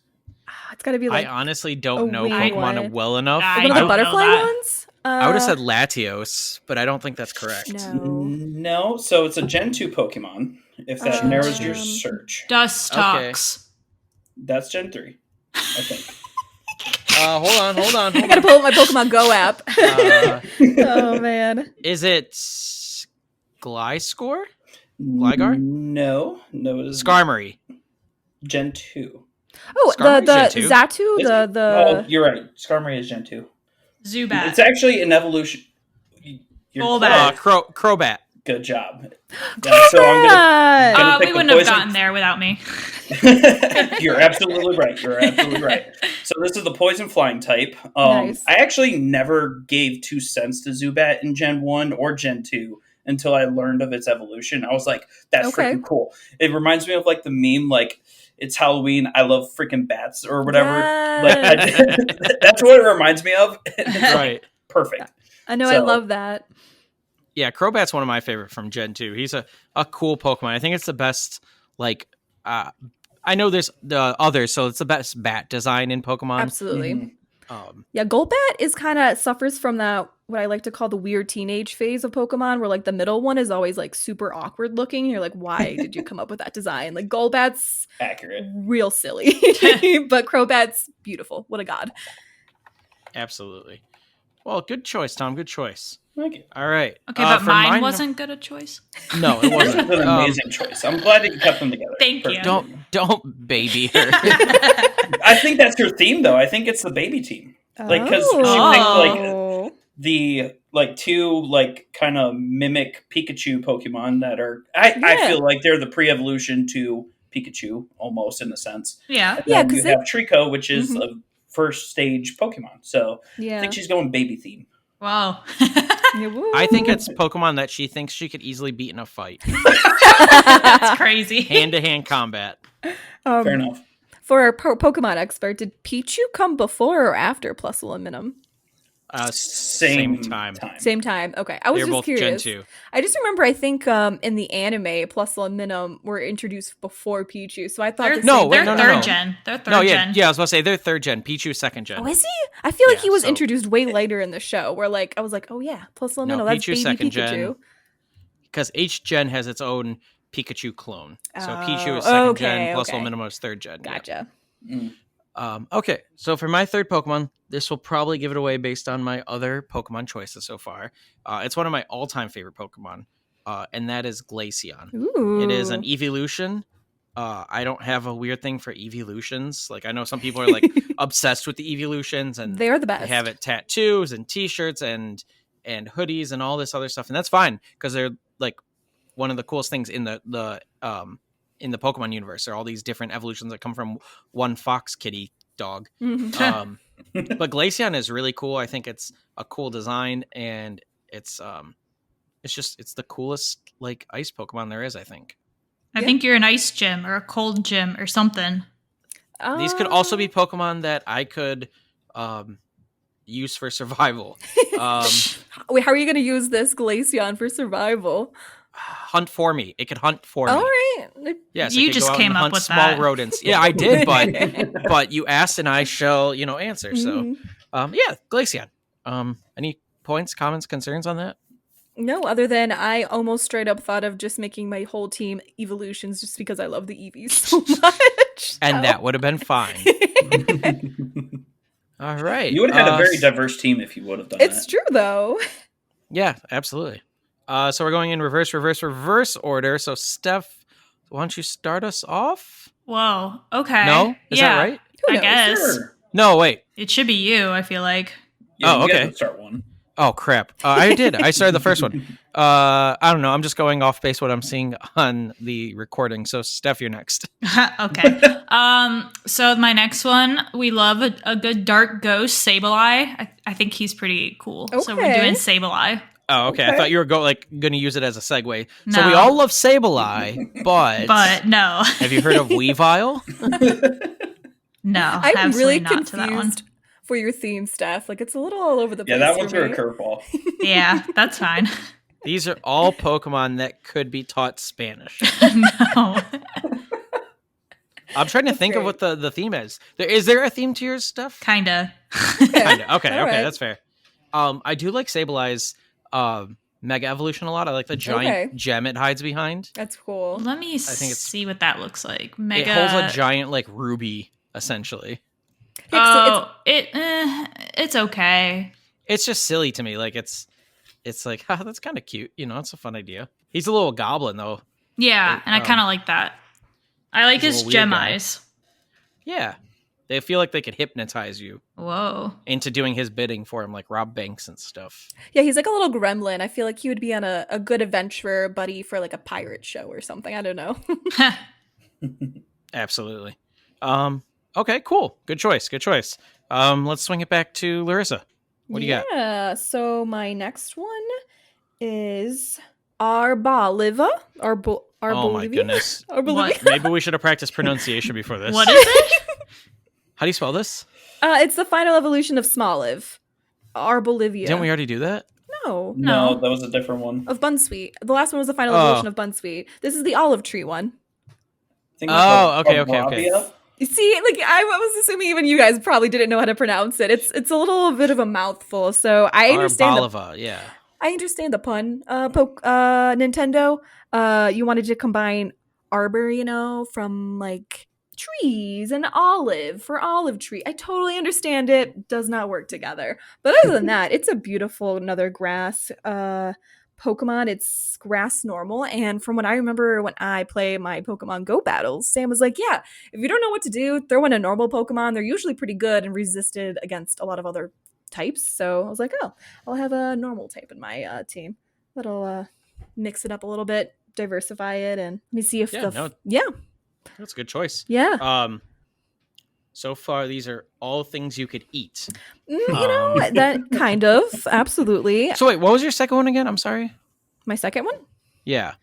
It's got to be like. I honestly don't know Pokemon well enough. One of the butterfly ones? I would have said Latios, but I don't think that's correct. No, so it's a Gen 2 Pokemon, if that narrows your search. Dustox. Okay. That's Gen 3, I think. Hold on. I gotta pull up my Pokemon Go app. Oh, man. Is it Gliscor? Gligar? No, it is Skarmory. Gen 2. Oh, the Xatu, Oh, you're right. Skarmory is Gen 2. Zubat. It's actually an evolution. Crobat. Good job. So I'm gonna we wouldn't have gotten there without me. You're absolutely right. So this is the poison flying type. Nice. I actually never gave 2 cents to Zubat in Gen 1 or Gen 2 until I learned of its evolution. I was like, that's freaking cool. It reminds me of like the meme, like, it's Halloween, I love freaking bats or whatever. Yes. Like, that's what it reminds me of. Right. Perfect. I know, I love that. Yeah, Crobat's one of my favorite from Gen 2. He's a cool Pokemon. I think it's the best, like, I know there's the others, so it's the best bat design in Pokemon. Absolutely. Mm-hmm. Yeah, Golbat is kind of suffers from that, what I like to call the weird teenage phase of Pokemon, where like the middle one is always like super awkward looking. You're like, why did you come up with that design? Like Golbat's accurate, real silly, but Crobat's beautiful. What a god! Absolutely. Well, good choice, Tom. Good choice. Thank you. All right. Okay, but mine wasn't good a choice. No, it wasn't. It was an amazing choice. I'm glad that you kept them together. Thank you. Don't baby her. I think that's your theme, though. I think it's the baby team. Like, because she picked like the like 2 like kind of mimic Pikachu Pokemon that are. I feel like they're the pre-evolution to Pikachu, almost in a sense. Yeah, yeah. Because you have Trico, which is a first stage Pokemon. So I think she's going baby theme. Wow. I think it's Pokemon that she thinks she could easily beat in a fight. That's crazy. Hand-to-hand combat. Fair enough. For our Pokemon expert, did Pichu come before or after Plus Aluminum? Same time. Same time. Okay, I was just curious. Gen 2. I just remember. I think in the anime, Plus Aluminum were introduced before Pichu, so I thought they're third gen. They're third gen. Yeah, I was about to say they're third gen. Pichu's second gen. Oh, is he? I feel like he was introduced way later in the show. Where like I was like, oh yeah, Plus Aluminum. That's Pichu's baby second Pikachu. Gen. Because each gen has its own Pikachu clone. So Pichu is second gen. Plus Aluminum is third gen. Gotcha. Yeah. Okay, so for my third Pokemon, this will probably give it away based on my other Pokemon choices so far. It's one of my all-time favorite Pokemon, and that is Glaceon. Ooh. It is an evolution. I don't have a weird thing for evolutions. Like, I know some people are like obsessed with the evolutions, and they're the best. They have it tattoos and T-shirts and hoodies and all this other stuff, and that's fine because they're like one of the coolest things in the Pokemon universe. There are all these different evolutions that come from one fox kitty dog. Mm-hmm. But Glaceon is really cool. I think it's a cool design, and it's the coolest like ice Pokemon there is, I think. I think you're an ice gym or a cold gym or something. These could also be Pokemon that I could use for survival. Wait, how are you going to use this Glaceon for survival? Hunt for me. It could hunt for me. All right. Yes, you just came up with small that. rodents. Yeah, I did, but you asked and I shall, answer. So, yeah, Glaceon. Any points, comments, concerns on that? No, other than I almost straight up thought of just making my whole team evolutions just because I love the Eevees so much. And that would have been fine. All right. You would have had a very diverse team if you would have done It's true, though. Yeah, absolutely. So we're going in reverse order. So, Steph, why don't you start us off? Whoa. Okay. No? Is that right? I guess. Sure. No, wait. It should be you, I feel like. Yeah, okay. You guys start one. Oh, crap. I did. I started the first one. I don't know. I'm just going off base what I'm seeing on the recording. So, Steph, you're next. Okay. So my next one, we love a good dark ghost, Sableye. I think he's pretty cool. Okay. So we're doing Sableye. Oh, okay. I thought you were going to use it as a segue. No. So we all love Sableye, but no. Have you heard of Weavile? No, I'm really not to that one. confused for your theme, Steph. Like, it's a little all over the place. Yeah, that one's a curveball. Yeah, that's fine. These are all Pokemon that could be taught Spanish. No. I'm trying to think of what the theme is. Is there a theme to your stuff? Kinda. Okay, right. that's fair. I do like Sableye's Mega Evolution a lot. I like the giant gem it hides behind. That's cool. Let me see what that looks like. Mega. It holds a giant ruby, essentially. It's okay. It's just silly to me. Like it's like, that's kind of cute. It's a fun idea. He's a little goblin though. Yeah, and I kind of like that. I like his gem eyes. Yeah. They feel like they could hypnotize you. Whoa. Into doing his bidding for him, like Rob Banks and stuff. Yeah, he's like a little gremlin. I feel like he would be on a good adventurer buddy for like a pirate show or something. I don't know. Absolutely. Okay, cool. Good choice. Let's swing it back to Larissa. What do you got? Yeah, so my next one is Arboliva. Oh my goodness. Arboliva. Maybe we should have practiced pronunciation before this. What is it? How do you spell this? It's the final evolution of Smoliv. Arbolivia. Didn't we already do that? No, that was a different one. Of Bunsweet. The last one was the final evolution of Bunsweet. This is the olive tree one. Okay. You see, like I was assuming even you guys probably didn't know how to pronounce it. It's a little bit of a mouthful, so I understand. I understand the pun. Nintendo. You wanted to combine arbor, from like trees and olive for olive tree. I totally understand it. Does not work together. But other than that, it's a beautiful another grass Pokemon. It's grass normal, and from what I remember when I play my Pokemon Go battles, Sam was like, yeah, if you don't know what to do, throw in a normal Pokemon. They're usually pretty good and resisted against a lot of other types. So I was like, oh, I'll have a normal type in my team. That'll mix it up a little bit, diversify it, and let me see if that's a good choice. Yeah. So far, these are all things you could eat. That kind of, absolutely. So wait, what was your second one again? I'm sorry. My second one? Yeah.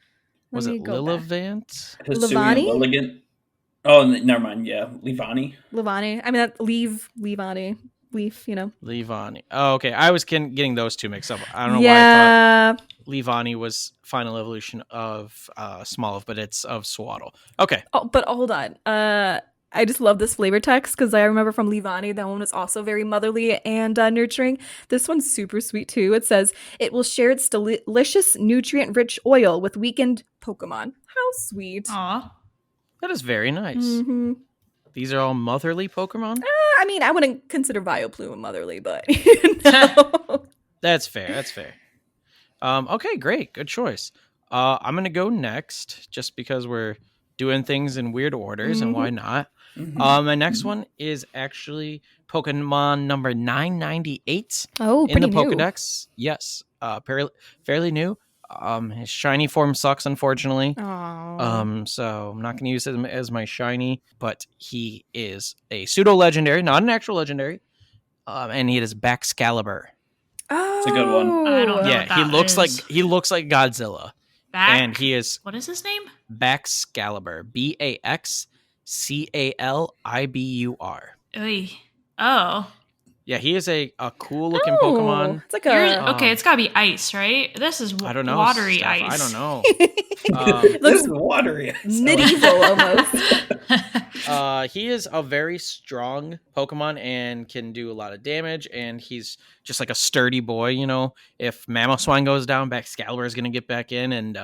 Was it Lillivant? Levani? Oh, never mind. Yeah, Levani. I mean, Levani. Leaf, Levani. Oh, okay. I was getting those two mixed up. I don't know why I thought Levani was final evolution of Smoliv, but it's of Swaddle. Okay. Oh, but hold on. I just love this flavor text because I remember from Levani, that one was also very motherly and nurturing. This one's super sweet too. It says, it will share its delicious, nutrient-rich oil with weakened Pokemon. How sweet. Aw. That is very nice. Mm-hmm. These are all motherly Pokemon? I mean, I wouldn't consider Vileplume motherly, but That's fair. Okay, great. Good choice. I'm going to go next just because we're doing things in weird orders, and why not? My next one is actually Pokemon number 998 in the Pokedex. Yes, fairly new. His shiny form sucks, unfortunately. Aww. So I'm not going to use him as my shiny, but he is a pseudo legendary, not an actual legendary. And he is Baxcalibur. Oh, it's a good one. I don't know. Yeah, he looks like Godzilla. And he is. What is his name? Baxcalibur. Baxcalibur. Oh. Yeah, he is a cool looking Pokemon. It's like okay, it's gotta be ice, right? This is I don't know, watery Steph, ice. I don't know. This is watery ice. Medieval almost. He is a very strong Pokemon and can do a lot of damage, and he's just like a sturdy boy. If Mamoswine goes down, Baxcalibur is gonna get back in and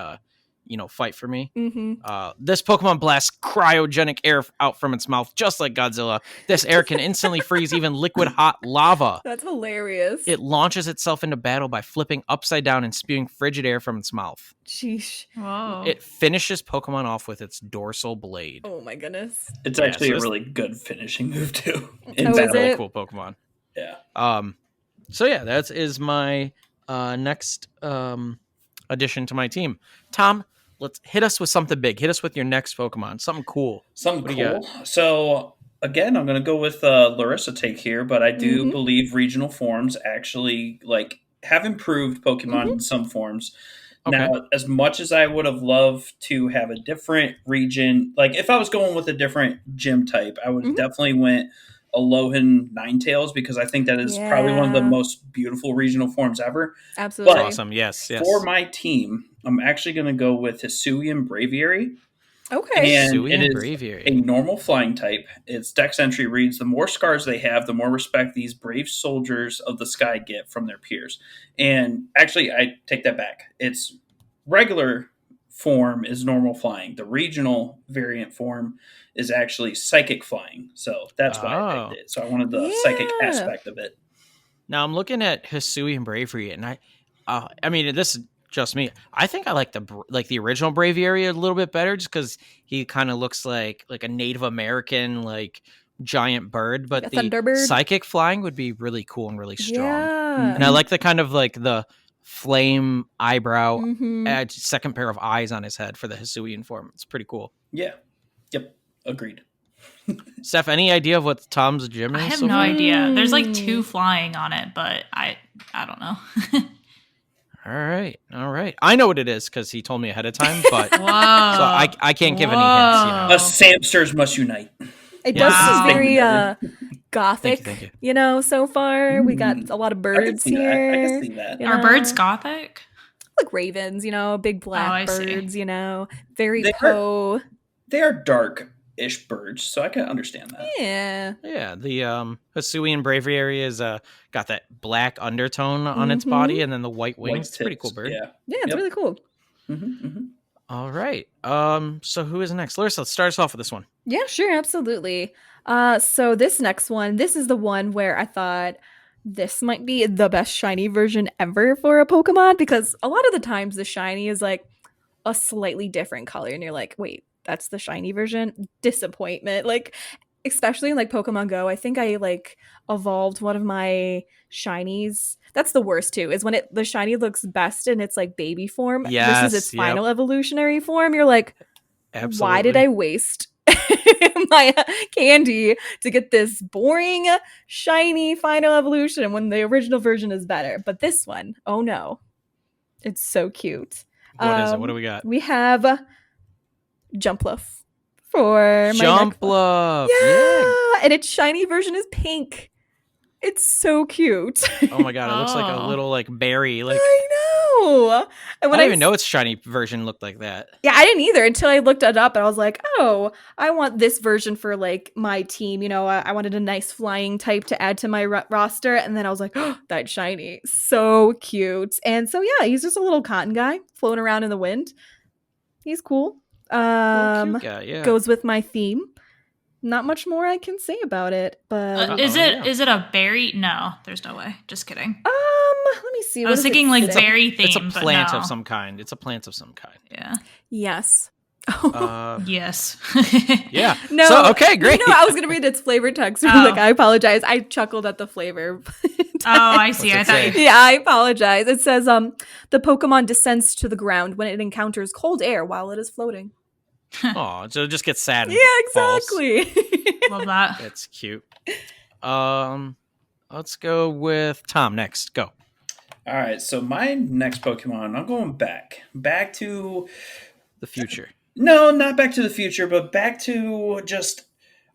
fight for me. Mm-hmm. This Pokemon blasts cryogenic air out from its mouth, just like Godzilla. This air can instantly freeze even liquid hot lava. That's hilarious. It launches itself into battle by flipping upside down and spewing frigid air from its mouth. Sheesh. Whoa. It finishes Pokemon off with its dorsal blade. Oh my goodness. It's actually a really good finishing move too. Is it? Really cool Pokemon. Yeah. So yeah, that is my next addition to my team. Tom, let's hit us with something big. Hit us with your next Pokemon. Something cool. Something cool. So again, I'm going to go with Larissa take here, but I do believe regional forms actually have improved Pokemon in some forms. Okay. Now, as much as I would have loved to have a different region, if I was going with a different gym type, I would definitely went Alolan Ninetales, because I think that is probably one of the most beautiful regional forms ever. Absolutely. But awesome. Yes. For my team, I'm actually going to go with Hisuian Braviary. Okay. And Hisuian it is Braviary. a normal flying type. Its dex entry reads, the more scars they have, the more respect these brave soldiers of the sky get from their peers. And actually, I take that back. Its regular form is normal flying. The regional variant form is actually psychic flying. So that's why I picked it. So I wanted the psychic aspect of it. Now I'm looking at Hisuian Braviary, and I mean, this is just me. I think I like the original Braviary a little bit better, just because he kind of looks like a Native American giant bird. But the Thunderbird? psychic flying would be really cool and really strong. Yeah. And I like the kind of the flame eyebrow, second pair of eyes on his head for the Hisuian form. It's pretty cool. Yeah. Yep. Agreed. Steph, any idea of what Tom's gym is? I have no idea. There's 2 flying on it, but I don't know. All right. I know what it is because he told me ahead of time, but Whoa. so I can't give any hints. Us Samsters must unite. It does seem very gothic. Thank you. So far we got a lot of birds here. I can see that. Are birds gothic? Like ravens, big black birds. See. Very They are dark-ish birds, so I can understand that. Yeah. The Hisuian Braviary is got that black undertone on its body, and then the white wings. It's a pretty cool bird. Yeah, it's really cool. All right. So who is next? Larissa, let's start us off with this one. Yeah, sure, absolutely. So this next one, this is the one where I thought this might be the best shiny version ever for a Pokemon, because a lot of the times the shiny is a slightly different color, and you're like, wait, that's the shiny version? Disappointment. Especially in Pokemon Go, I think I evolved one of my shinies. That's the worst too, is when the shiny looks best in its baby form. Yes, this is its final evolutionary form. You're like, absolutely. Why did I waste my candy to get this boring shiny final evolution when the original version is better? But this one, oh no, it's so cute. What is it? What do we got? We have Jumpluff for my Jumpluff. Yeah, and its shiny version is pink. It's so cute. Oh my god, it looks like a little berry. I know. And I didn't even know its shiny version looked like that. Yeah, I didn't either until I looked it up, and I was like, oh, I want this version for my team. I wanted a nice flying type to add to my roster, and then I was like, oh, that's shiny. So cute. And so yeah, he's just a little cotton guy floating around in the wind. He's cool. Cute guy, yeah. Goes with my theme. Not much more I can say about it, but is it a berry? No, there's no way. Just kidding. Let me see. I was thinking berry theme. It's a plant but no. of some kind. It's a plant of some kind. Yeah. Yes. Yes. Yeah. No. So, okay, great. I was gonna read its flavor text. I apologize. I chuckled at the flavor. I see. I thought. Yeah, I apologize. It says the Pokemon descends to the ground when it encounters cold air while it is floating. Oh, so it just gets sad. And yeah, exactly. Love that. That's cute. Let's go with Tom next. Go. All right, so my next Pokemon, I'm going back to the future. No, not back to the future, but back to just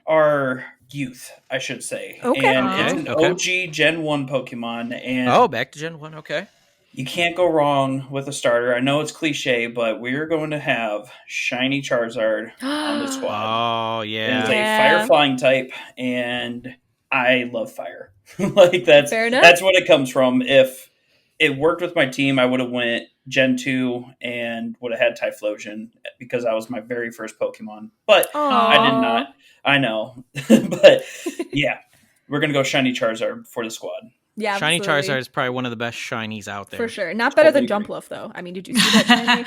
our youth, I should say. Okay. And it's an OG Gen 1 Pokemon. And back to Gen 1, okay. You can't go wrong with a starter. I know it's cliche, but we're going to have shiny Charizard on the squad. Oh, yeah. It's a fire flying type, and I love fire. That's fair enough. That's what it comes from. If it worked with my team, I would have went Gen 2 and would have had Typhlosion because that was my very first Pokemon. But I did not. I know. But yeah, we're going to go Shiny Charizard for the squad. Yeah, Shiny absolutely. Charizard is probably one of the best shinies out there. For sure. Not better than Jumpluff, though. I mean, did you see that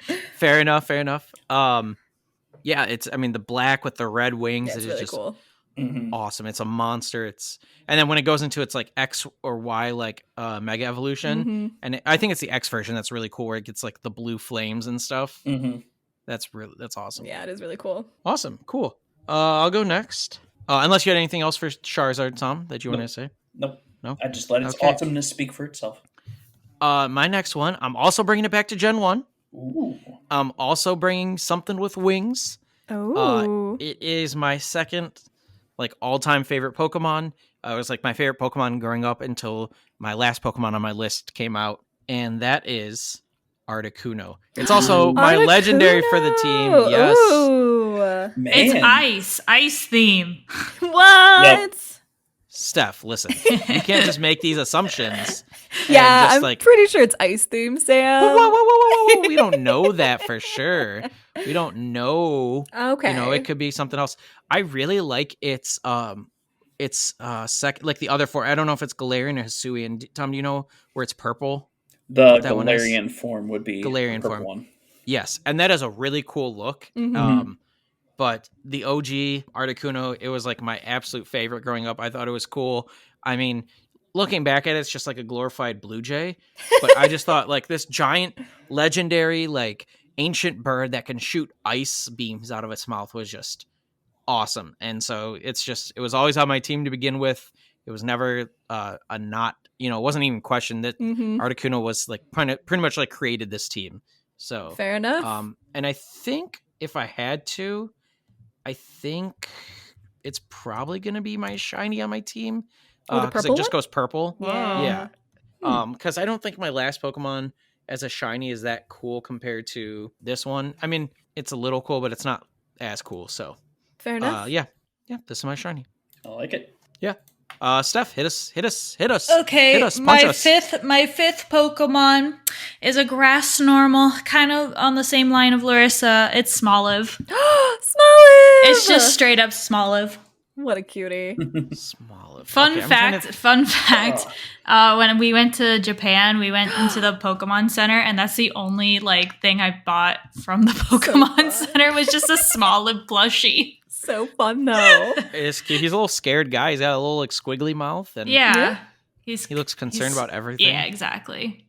shiny? Fair enough. Yeah, the black with the red wings is really just cool. Awesome. It's a monster. And then when it goes into its like X or Y like Mega Evolution, and I think it's the X version that's really cool, where it gets like the blue flames and stuff. That's awesome. Yeah, it is really cool. Awesome, cool. I'll go next. Unless you had anything else for Charizard, Tom, that you want to say? Nope. No. I just let its awesomeness speak for itself. My next one, I'm also bringing it back to Gen 1. Ooh. I'm also bringing something with wings. Oh. It is my second like all-time favorite Pokemon. It was like my favorite Pokemon growing up until my last Pokemon on my list came out, and that is Articuno. It's also my legendary for the team. Yes. Ooh. Man. It's ice theme. What? Yep. Steph, listen. You can't just make these assumptions. Yeah, just, I'm pretty sure it's ice theme, Sam. Whoa. We don't know that for sure. We don't know. Okay. It could be something else. I really like its second, like the other four. I don't know if it's Galarian or Hisuian. Tom, do you know where it's purple? The Galarian form would be Galarian the purple form. one. Yes, and that is a really cool look. But the OG Articuno, it was like my absolute favorite growing up. I thought it was cool. I mean, looking back at it, it's just like a glorified blue jay. But I just thought like this giant, legendary, like ancient bird that can shoot ice beams out of its mouth was just awesome. And so it was always on my team to begin with. It was never a not, it wasn't even questioned that Articuno was like pretty much like created this team. So fair enough. And I think if I had to, I think it's probably going to be my shiny on my team. Because it just goes purple. Yeah. Because I don't think my last Pokemon as a shiny is that cool compared to this one. I mean, it's a little cool, but it's not as cool. So fair enough. Yeah, this is my shiny. I like it. Yeah. Steph, hit us. Okay, hit us, my us. fifth Pokemon is a grass normal, kind of on the same line of Larissa. It's Smoliv. Smoliv! It's just straight up Smoliv. What a cutie. Smoliv. Fun fact. When we went to Japan, we went into the Pokemon Center, and that's the only like thing I bought from the Pokemon Center was just a Smoliv plushie. So fun though. He's a little scared guy. He's got a little like squiggly mouth, and he looks concerned about everything. Yeah, exactly.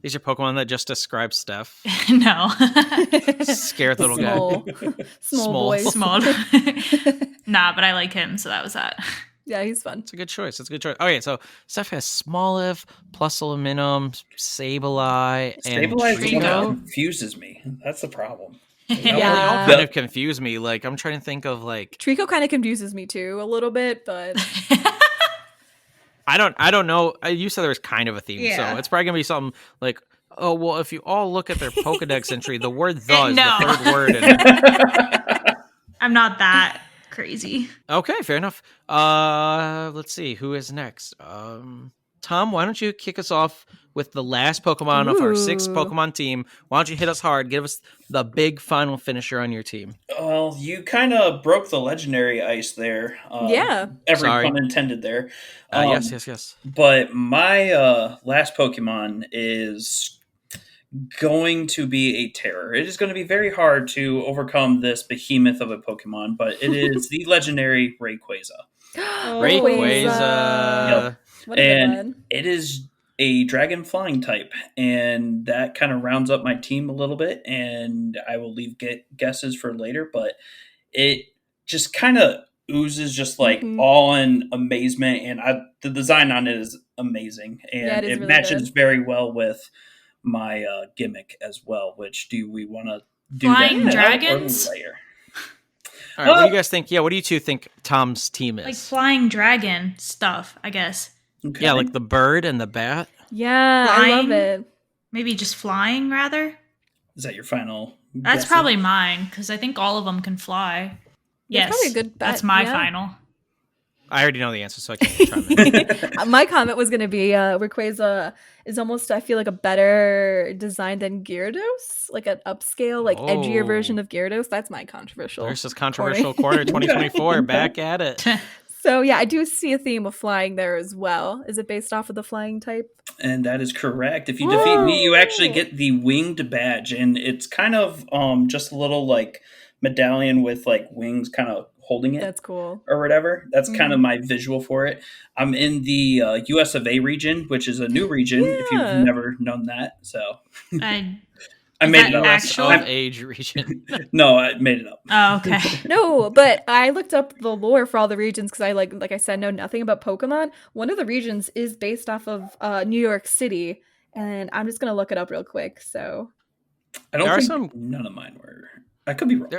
These are Pokemon that just describe Steph. No. Scared little guy. Small boy. Small. Nah, but I like him, so that was that. Yeah, he's fun. It's a good choice. Okay, so Steph has Smoliv, plus Aluminum, Sableye, and Sableye confuses me. That's the problem. They all kind of confuse me. Like, I'm trying to think of like Trico kind of confuses me too a little bit, but I don't know. You said there was kind of a theme, so it's probably gonna be something like, oh well, if you all look at their Pokedex entry, the word "the" is the third word. I'm not that crazy. Okay, fair enough. Let's see who is next. Tom, why don't you kick us off with the last Pokemon of our 6 Pokemon team? Why don't you hit us hard? Give us the big final finisher on your team. Well, you kind of broke the legendary ice there. Every pun intended there. Yes. But my last Pokemon is going to be a terror. It is going to be very hard to overcome this behemoth of a Pokemon, but it is the legendary Rayquaza. Rayquaza. Yep. And it is a dragon flying type, and that kind of rounds up my team a little bit, and I will leave guesses for later, but it just kind of oozes just like all in amazement, and the design on it is amazing, and it really matches very well with my gimmick as well. Which do we want to do? Flying dragons? Later? All right, what do you guys think? Yeah, what do you two think Tom's team is? Like flying dragon stuff, I guess. Okay. Yeah, like the bird and the bat. Yeah, flying? I love it. Maybe just flying, rather? Is that your final That's guessing? Probably mine, because I think all of them can fly. Yes, probably a good bet. That's my final. I already know the answer, so I can't try. My comment was going to be Rayquaza is almost, I feel like, a better design than Gyarados, like an upscale, like edgier version of Gyarados. That's my controversial. Versus controversial corner 2024. Back at it. So yeah, I do see a theme of flying there as well. Is it based off of the flying type? And that is correct. If you defeat me, you actually get the winged badge, and it's kind of just a little like medallion with like wings kind of holding it. That's cool. Or whatever. That's kind of my visual for it. I'm in the US of A region, which is a new region if you've never known that. So I made it up. Actual age region. No, I made it up. Oh, okay. No, but I looked up the lore for all the regions because I like I said, know nothing about Pokemon. One of the regions is based off of New York City, and I'm just gonna look it up real quick. So I don't think none of mine were. I could be wrong.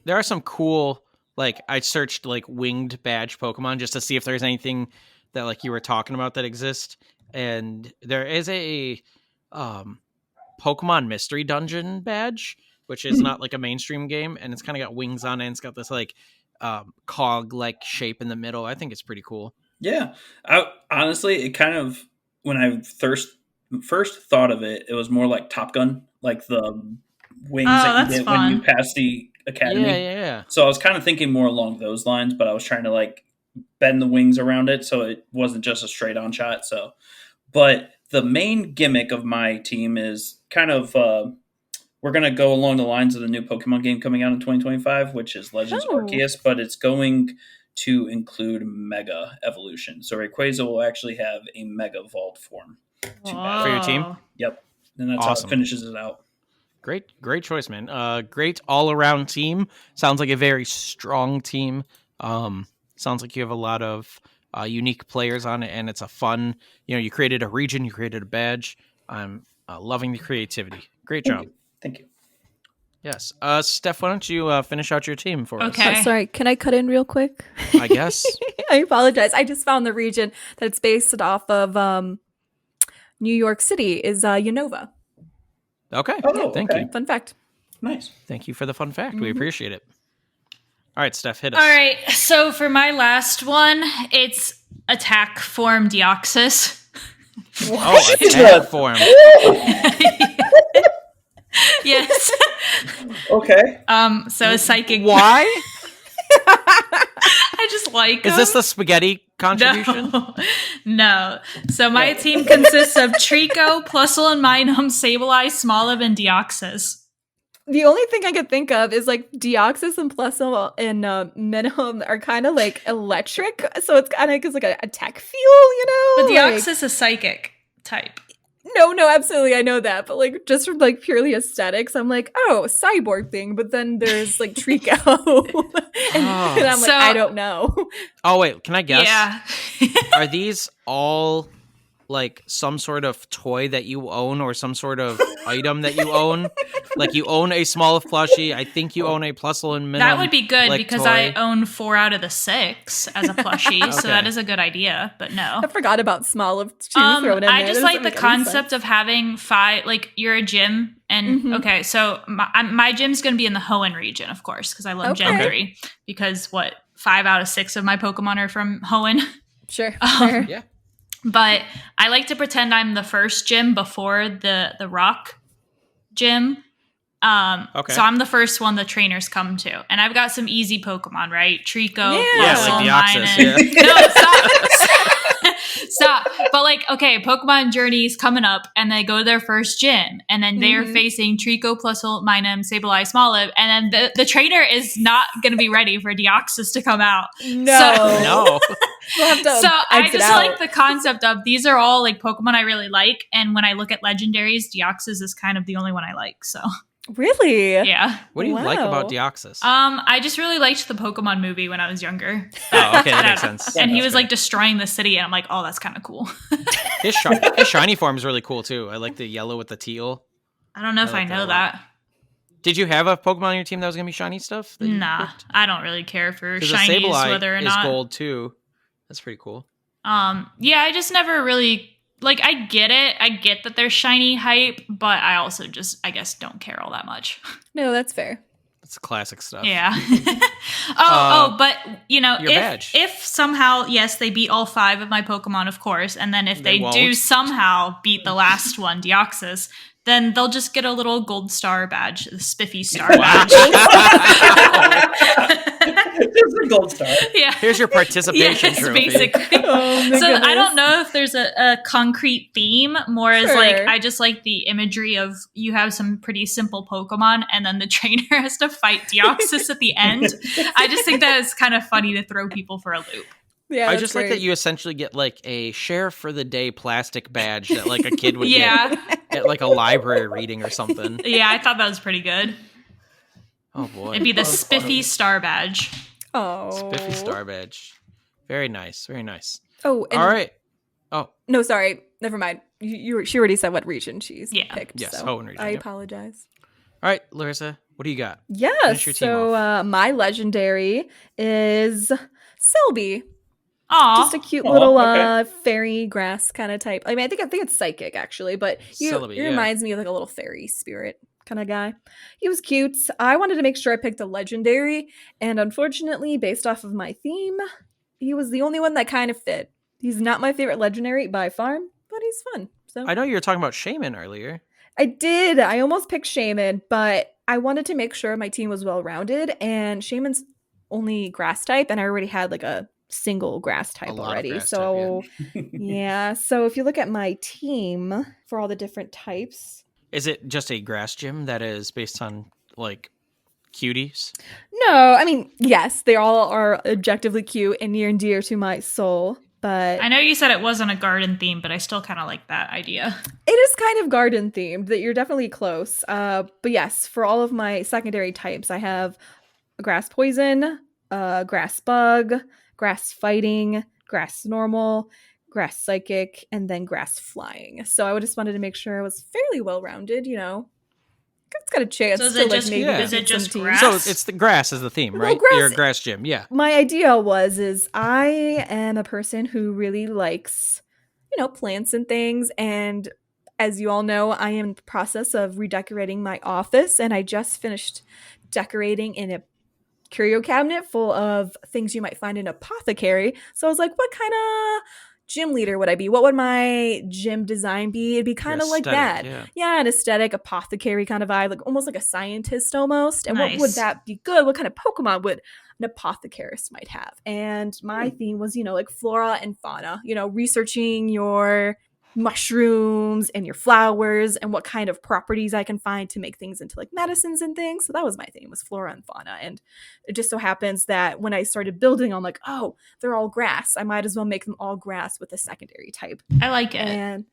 There are some cool, like I searched like winged badge Pokemon just to see if there's anything that like you were talking about that exists, and there is a Pokemon Mystery Dungeon badge, which is not like a mainstream game, and it's kind of got wings on it, and it's got this like cog like shape in the middle. I think it's pretty cool. Yeah, honestly, it kind of, when I first thought of it, it was more like Top Gun, like the wings that you get when you pass the academy. Yeah. So I was kind of thinking more along those lines, but I was trying to like bend the wings around it so it wasn't just a straight on shot. So, but the main gimmick of my team is kind of we're going to go along the lines of the new Pokemon game coming out in 2025, which is Legends of Arceus, but it's going to include Mega Evolution. So Rayquaza will actually have a Mega Evolved form for your team. Yep, and that's awesome. How it finishes it out. Great choice, man. Great all-around team. Sounds like a very strong team. Sounds like you have a lot of unique players on it, and it's a fun, you created a region, you created a badge. I'm loving the creativity. Great job. Thank you. Yes. Steph, why don't you finish out your team for us? Okay. Sorry, can I cut in real quick? I guess. I apologize. I just found the region that it's based off of New York City is Unova. Okay. Thank you. Fun fact. Nice. Thank you for the fun fact. We appreciate it. All right, Steph, hit us. All right, so for my last one, it's attack form Deoxys. Attack form. Yes. Okay. So psychic. Why? I just like Is this the spaghetti contribution? No. So my team consists of Trico, Plusle and Minun, Sableye, Smoliv, and Deoxys. The only thing I could think of is like Deoxys and Plusle and Minun are kind of like electric, so it's kind of gives like a tech feel, But Deoxys is psychic type. No, absolutely, I know that, but like just from like purely aesthetics, I'm like, oh, cyborg thing. But then there's like Trico, and I'm like, I don't know. Oh wait, can I guess? Yeah. Are these all like some sort of toy that you own or some sort of item that you own? Like you own a Smoliv plushie. I think you own a Plusle and Minun. That would be good like, because toy. I own 4 out of the 6 as a plushie, so that is a good idea. But no, I forgot about Smoliv too. Thrown in I there. just like the concept of having 5. Like you're a gym, and okay, so my gym's going to be in the Hoenn region, of course, because I love Gen 3. Because 5 out of 6 of my Pokemon are from Hoenn. Sure. Yeah. But I like to pretend I'm the first gym before the rock gym. So I'm the first one the trainers come to. And I've got some easy Pokemon, right? Trico, Plusle, Minun. No, stop. But like, okay, Pokemon Journey's coming up and they go to their first gym and then they're facing Trico, Plusle, Minun, Sableye, Smoliv, and then the trainer is not going to be ready for Deoxys to come out. No. So I just like the concept of these are all like Pokemon I really like, and when I look at legendaries, Deoxys is kind of the only one I like. So really, yeah. What do you like about Deoxys? I just really liked the Pokemon movie when I was younger. Oh, okay, that makes sense. And he was like destroying the city, and I'm like, oh, that's kind of cool. His shiny form is really cool too. I like the yellow with the teal. I don't know if I know that. Did you have a Pokemon on your team that was gonna be shiny stuff? Nah, I don't really care for shinies, Sableye whether or not. Is gold too. That's pretty cool. Yeah, I just never really like. I get it. I get that there's shiny hype, but I also just, I guess, don't care all that much. No, that's fair. It's classic stuff. Yeah. But if somehow, yes, they beat all 5 of my Pokemon, of course, and then if they do somehow beat the last one, Deoxys, then they'll just get a little gold star badge, the Spiffy star badge. Just a gold star. Yeah. Here's your participation trophy. Basically. So I don't know if there's a concrete theme, more as like, I just like the imagery of you have some pretty simple Pokemon and then the trainer has to fight Deoxys at the end. I just think that it's kind of funny to throw people for a loop. Yeah, I just like that you essentially get like a sheriff for the day plastic badge that like a kid would get at like a library reading or something. Yeah, I thought that was pretty good. Oh boy. It'd be the Spiffy star badge. Oh. Spiffy star badge. Very nice. Very nice. Oh, all right. Oh. No, sorry. Never mind. She already said what region she's picked. Yes, so Hoenn region. I apologize. All right, Larissa, what do you got? Yes. So my legendary is Selby. Aww. Just a cute little fairy grass kind of type. I mean, I think it's psychic actually, but it reminds me of like a little fairy spirit kind of guy. He was cute. I wanted to make sure I picked a legendary, and unfortunately, based off of my theme, he was the only one that kind of fit. He's not my favorite legendary by far, but he's fun. So I know you were talking about Shaman earlier. I did. I almost picked Shaman, but I wanted to make sure my team was well-rounded, and Shaman's only grass type, and I already had like a single grass type already. So yeah. So if you look at my team for all the different types. Is it just a grass gym that is based on like cuties? No, I mean, yes, they all are objectively cute and near and dear to my soul. But I know you said it wasn't a garden theme, but I still kind of like that idea. It is kind of garden themed. That you're definitely close. But yes, for all of my secondary types, I have grass poison, grass bug, grass fighting, grass normal, grass psychic, and then grass flying. So I just wanted to make sure I was fairly well-rounded, you know. It's got a chance so to is it just grass? So it's the grass is the theme, right? Your grass gym, yeah. My idea is I am a person who really likes, you know, plants and things, and as you all know, I am in the process of redecorating my office, and I just finished decorating in a curio cabinet full of things you might find in an apothecary. So I was like, what kind of gym leader would I be? What would my gym design be? It'd be kind of like that. Yeah, an aesthetic apothecary kind of vibe, like almost like a scientist almost. And what would that be good? What kind of Pokemon would an apothecarist might have? And my theme was, you know, like flora and fauna, you know, researching your mushrooms and your flowers and what kind of properties I can find to make things into like medicines and things. So that was my theme, was flora and fauna. And it just so happens that when I started building, I'm like, oh, they're all grass. I might as well make them all grass with a secondary type. I like it. And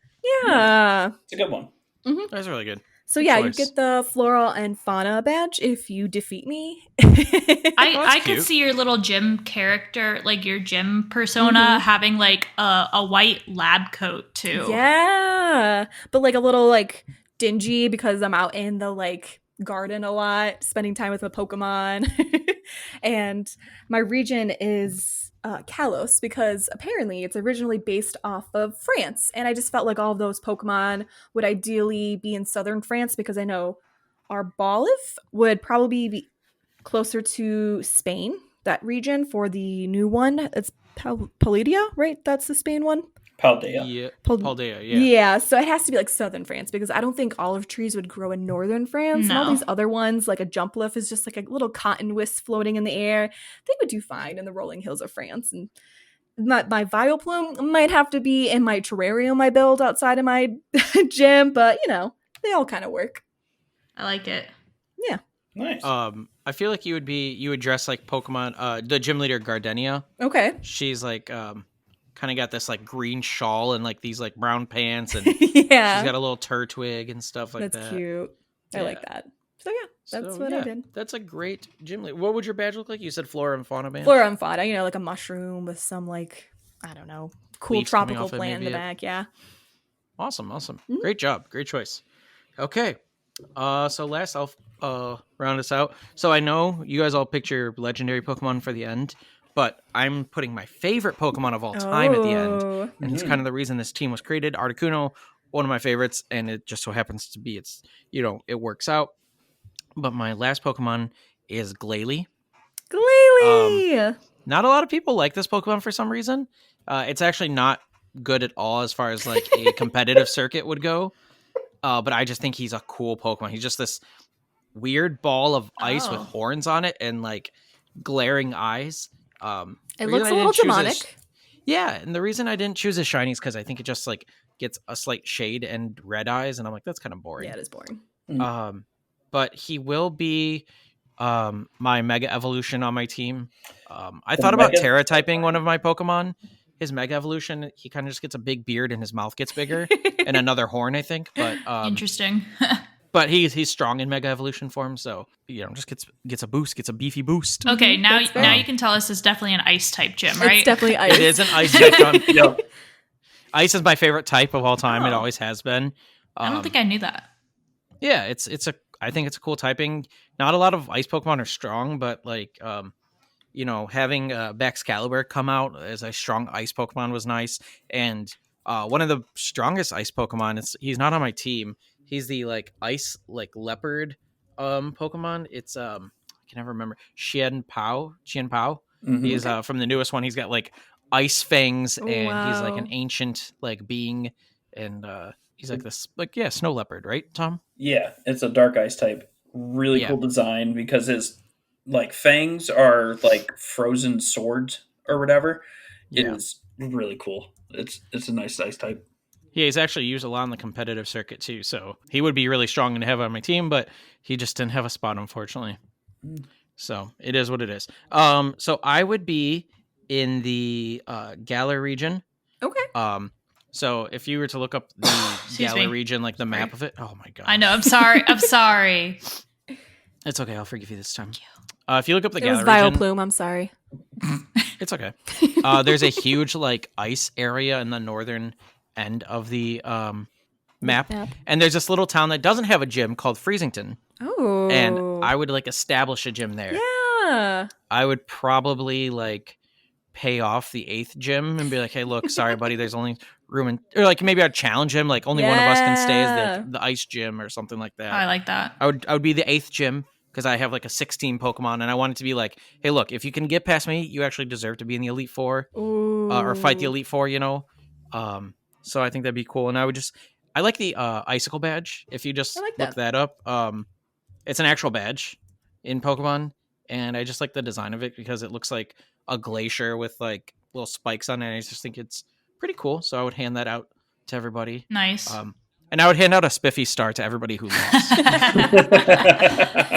yeah. It's a good one. Mm-hmm. That's really good. So yeah, you get the floral and fauna badge if you defeat me. I could see your little gym character, like your gym persona, having like a white lab coat too. Yeah, but like a little like dingy because I'm out in the like garden a lot, spending time with my Pokemon. And my region is Kalos, because apparently it's originally based off of France, and I just felt like all of those Pokemon would ideally be in southern France, because I know our Arbolive would probably be closer to Spain, that region, for the new one. It's Paldea, right? That's the Spain one? Paldea. Yeah. Paldea, yeah. Yeah, so it has to be like southern France, because I don't think olive trees would grow in northern France. No. And all these other ones, like a Jumpleaf is just like a little cotton wisp floating in the air. They would do fine in the rolling hills of France. And my Vileplume might have to be in my terrarium I build outside of my gym, but you know, they all kind of work. I like it. Yeah. Nice. I feel like you would dress like Pokemon, the gym leader Gardenia. Okay. She's like kind of got this like green shawl and like these like brown pants, and yeah, she's got a little Turtwig and stuff like that. That's cute. I like that. So yeah, that's what I did. That's a great gym leader. What would your badge look like? You said flora and fauna badge? Flora and fauna, you know, like a mushroom with some like, I don't know, cool leaves tropical plant in the back. Yeah. Awesome. Great job. Great choice. Okay. So last I'll round us out. So I know you guys all picked your legendary Pokemon for the end, but I'm putting my favorite Pokemon of all time at the end. And it's kind of the reason this team was created. Articuno, one of my favorites, and it just so happens to be it works out. But my last Pokemon is Glalie. Glalie! Not a lot of people like this Pokemon for some reason. It's actually not good at all as far as like a competitive circuit would go. But I just think he's a cool Pokemon. He's just this weird ball of ice with horns on it and like glaring eyes. It looks a little demonic. Yeah, and the reason I didn't choose a shiny is because I think it just like gets a slight shade and red eyes, and I'm like, that's kind of boring. Yeah, it is boring. But he will be my Mega Evolution on my team. I thought about Terra typing one of my Pokemon. His Mega Evolution, he kind of just gets a big beard and his mouth gets bigger, and another horn, I think. But interesting. But he's strong in Mega Evolution form, so just gets a boost, gets a beefy boost. Okay, now you can tell us it's definitely an ice type gym, right? It's definitely ice. It is an ice type. Yep. Ice is my favorite type of all time. It always has been. I don't think I knew that. Yeah, I think it's a cool typing. Not a lot of ice Pokemon are strong, but like having Baxcalibur come out as a strong ice Pokemon was nice. And one of the strongest ice Pokemon, he's not on my team. He's the like ice like leopard Pokemon. It's I can never remember. Qian Pao. Mm-hmm. He's from the newest one. He's got like ice fangs and he's like an ancient like being, and he's like this like snow leopard, right, Tom? Yeah, it's a dark ice type. Really cool design because his like fangs are like frozen swords or whatever. It is really cool. It's a nice ice type. Yeah, he's actually used a lot on the competitive circuit too, so he would be really strong to have on my team, but he just didn't have a spot, unfortunately. So it is what it is. So I would be in the Galar region. Okay. So if you were to look up the Galar region, like the map of it, oh my god. I know. I'm sorry. I'm sorry. It's okay. I'll forgive you this time. If you look up the Galar region, Vileplume. I'm sorry. It's okay. There's a huge like ice area in the northern end of the map, and there's this little town that doesn't have a gym called Freezington. Oh. And I would like establish a gym there. Yeah. I would probably like pay off the 8th gym and be like, hey, look, sorry, buddy, there's only room or like maybe I'd challenge him, like only one of us can stay as the ice gym or something like that. I like that. I would be the 8th gym because I have like a 16 Pokemon, and I want it to be like, hey, look, if you can get past me, you actually deserve to be in the Elite Four or fight the Elite Four, So I think that'd be cool. And I like the Icicle badge. If you just look that up, it's an actual badge in Pokemon. And I just like the design of it because it looks like a glacier with like little spikes on it. I just think it's pretty cool. So I would hand that out to everybody. Nice. And I would hand out a spiffy star to everybody who lost.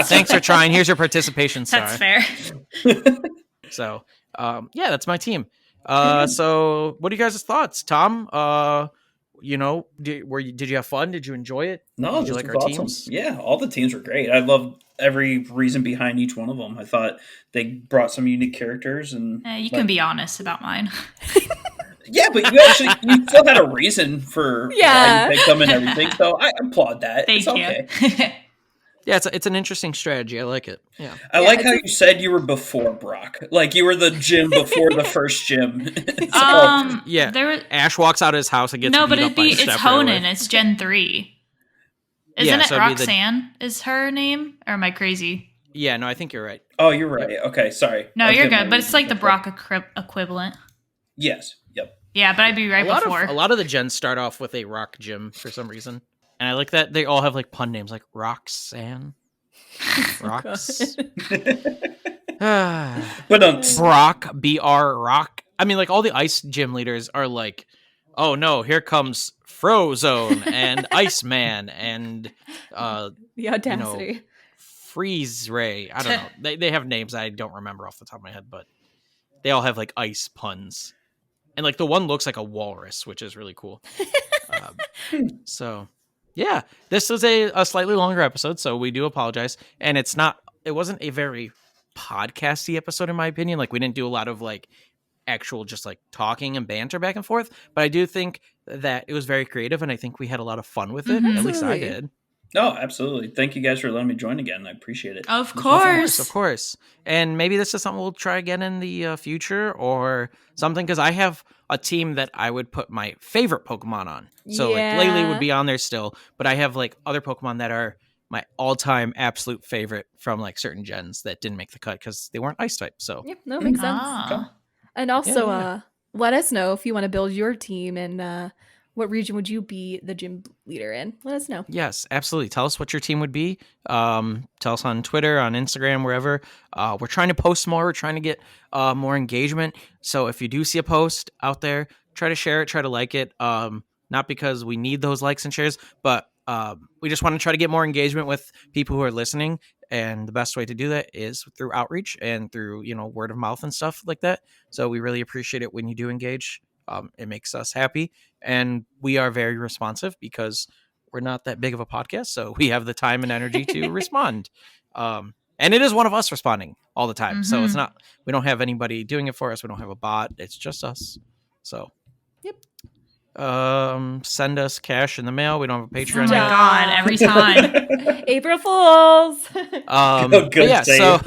Thanks for trying. Here's your participation star. That's fair. So, that's my team. So what are you guys' thoughts, Tom? Did you have fun? Did you enjoy it? No, did you like our awesome. teams? Yeah, all the teams were great. I loved every reason behind each one of them. I thought they brought some unique characters, and you can be honest about mine. Yeah, but you still had a reason for why you picked them and everything. So I applaud that. Thank you. Yeah, it's an interesting strategy. I like it. Yeah, I like how you said you were before Brock, like you were the gym before the first gym. Ash walks out of his house and gets but it's Honan. It's Gen 3. Isn't it Roxanne? Is her name, or am I crazy? Yeah, no, I think you're right. Oh, you're right. Yep. Okay, sorry. No, you're good. But it's like the Brock equivalent. Yes. Yep. Yeah, but I'd be before. A lot of the gens start off with a rock gym for some reason. And I like that they all have like pun names like Roxanne. Rocks. Brock, BR, Rock. I mean, like all the ice gym leaders are like, oh no, here comes Frozone and Iceman and the audacity. Freeze Ray. I don't know. They have names I don't remember off the top of my head, but they all have like ice puns. And like the one looks like a walrus, which is really cool. So yeah, this is a slightly longer episode, so we do apologize. And it wasn't a very podcasty episode in my opinion. Like we didn't do a lot of like actual just like talking and banter back and forth, but I do think that it was very creative, and I think we had a lot of fun with it. Mm-hmm. At least I did. No, absolutely. Thank you guys for letting me join again. I appreciate it. Of course. And maybe this is something we'll try again in the future or something, because I have a team that I would put my favorite Pokemon on. So like Glalie would be on there still, but I have like other Pokemon that are my all-time absolute favorite from like certain gens that didn't make the cut because they weren't ice type. So Yep, no, makes sense. And also, let us know if you want to build your team and what region would you be the gym leader in? Let us know. Yes, absolutely. Tell us what your team would be. Tell us on Twitter, on Instagram, wherever. We're trying to post more. We're trying to get more engagement. So if you do see a post out there, try to share it, try to like it. Not because we need those likes and shares, but we just want to try to get more engagement with people who are listening. And the best way to do that is through outreach and through, word of mouth and stuff like that. So we really appreciate it when you do engage. It makes us happy. And we are very responsive because we're not that big of a podcast. So we have the time and energy to respond. And it is one of us responding all the time. So it's not, we don't have anybody doing it for us. We don't have a bot. It's just us. So, yep. Send us cash in the mail. We don't have a Patreon. Oh my God, every time. April Fools. Good yeah, save. so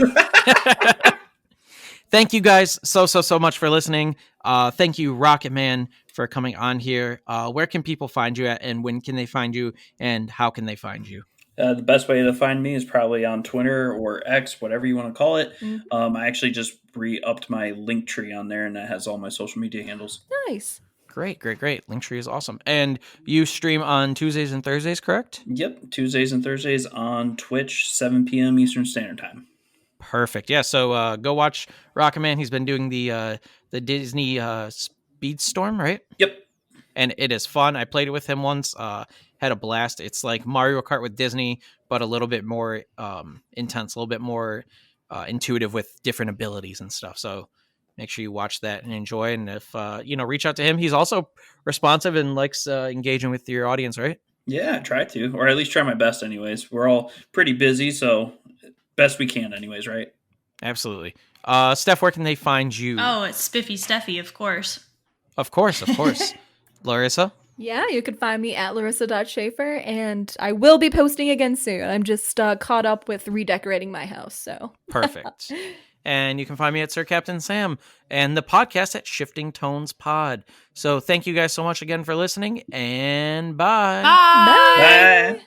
thank you guys so much for listening. Thank you, Rocket Man, for coming on here. Where can people find you at, and when can they find you, and how can they find you? The best way to find me is probably on Twitter or X, whatever you want to call it. I actually just re-upped my Linktree on there, and that has all my social media handles. Nice. Great. Linktree is awesome. And you stream on Tuesdays and Thursdays, correct? Yep, Tuesdays and Thursdays on Twitch, 7 p.m. Eastern Standard Time. Perfect. Yeah, so go watch Rocket Man. He's been doing the Disney Speedstorm, right? Yep. And it is fun. I played it with him once. Had a blast. It's like Mario Kart with Disney, but a little bit more intense, a little bit more intuitive with different abilities and stuff. So make sure you watch that and enjoy. And if, reach out to him. He's also responsive and likes engaging with your audience, right? Yeah, I try to, or at least try my best anyways. We're all pretty busy, so best we can anyways, right? Absolutely. Steph, where can they find you? Oh, it's Spiffy Steffi, of course. Of course. Larissa? Yeah, you can find me at larissa.schaefer, and I will be posting again soon. I'm just caught up with redecorating my house, so. Perfect. And you can find me at Sir Captain Sam and the podcast at Shifting Tones Pod. So thank you guys so much again for listening, and bye. Bye. Bye.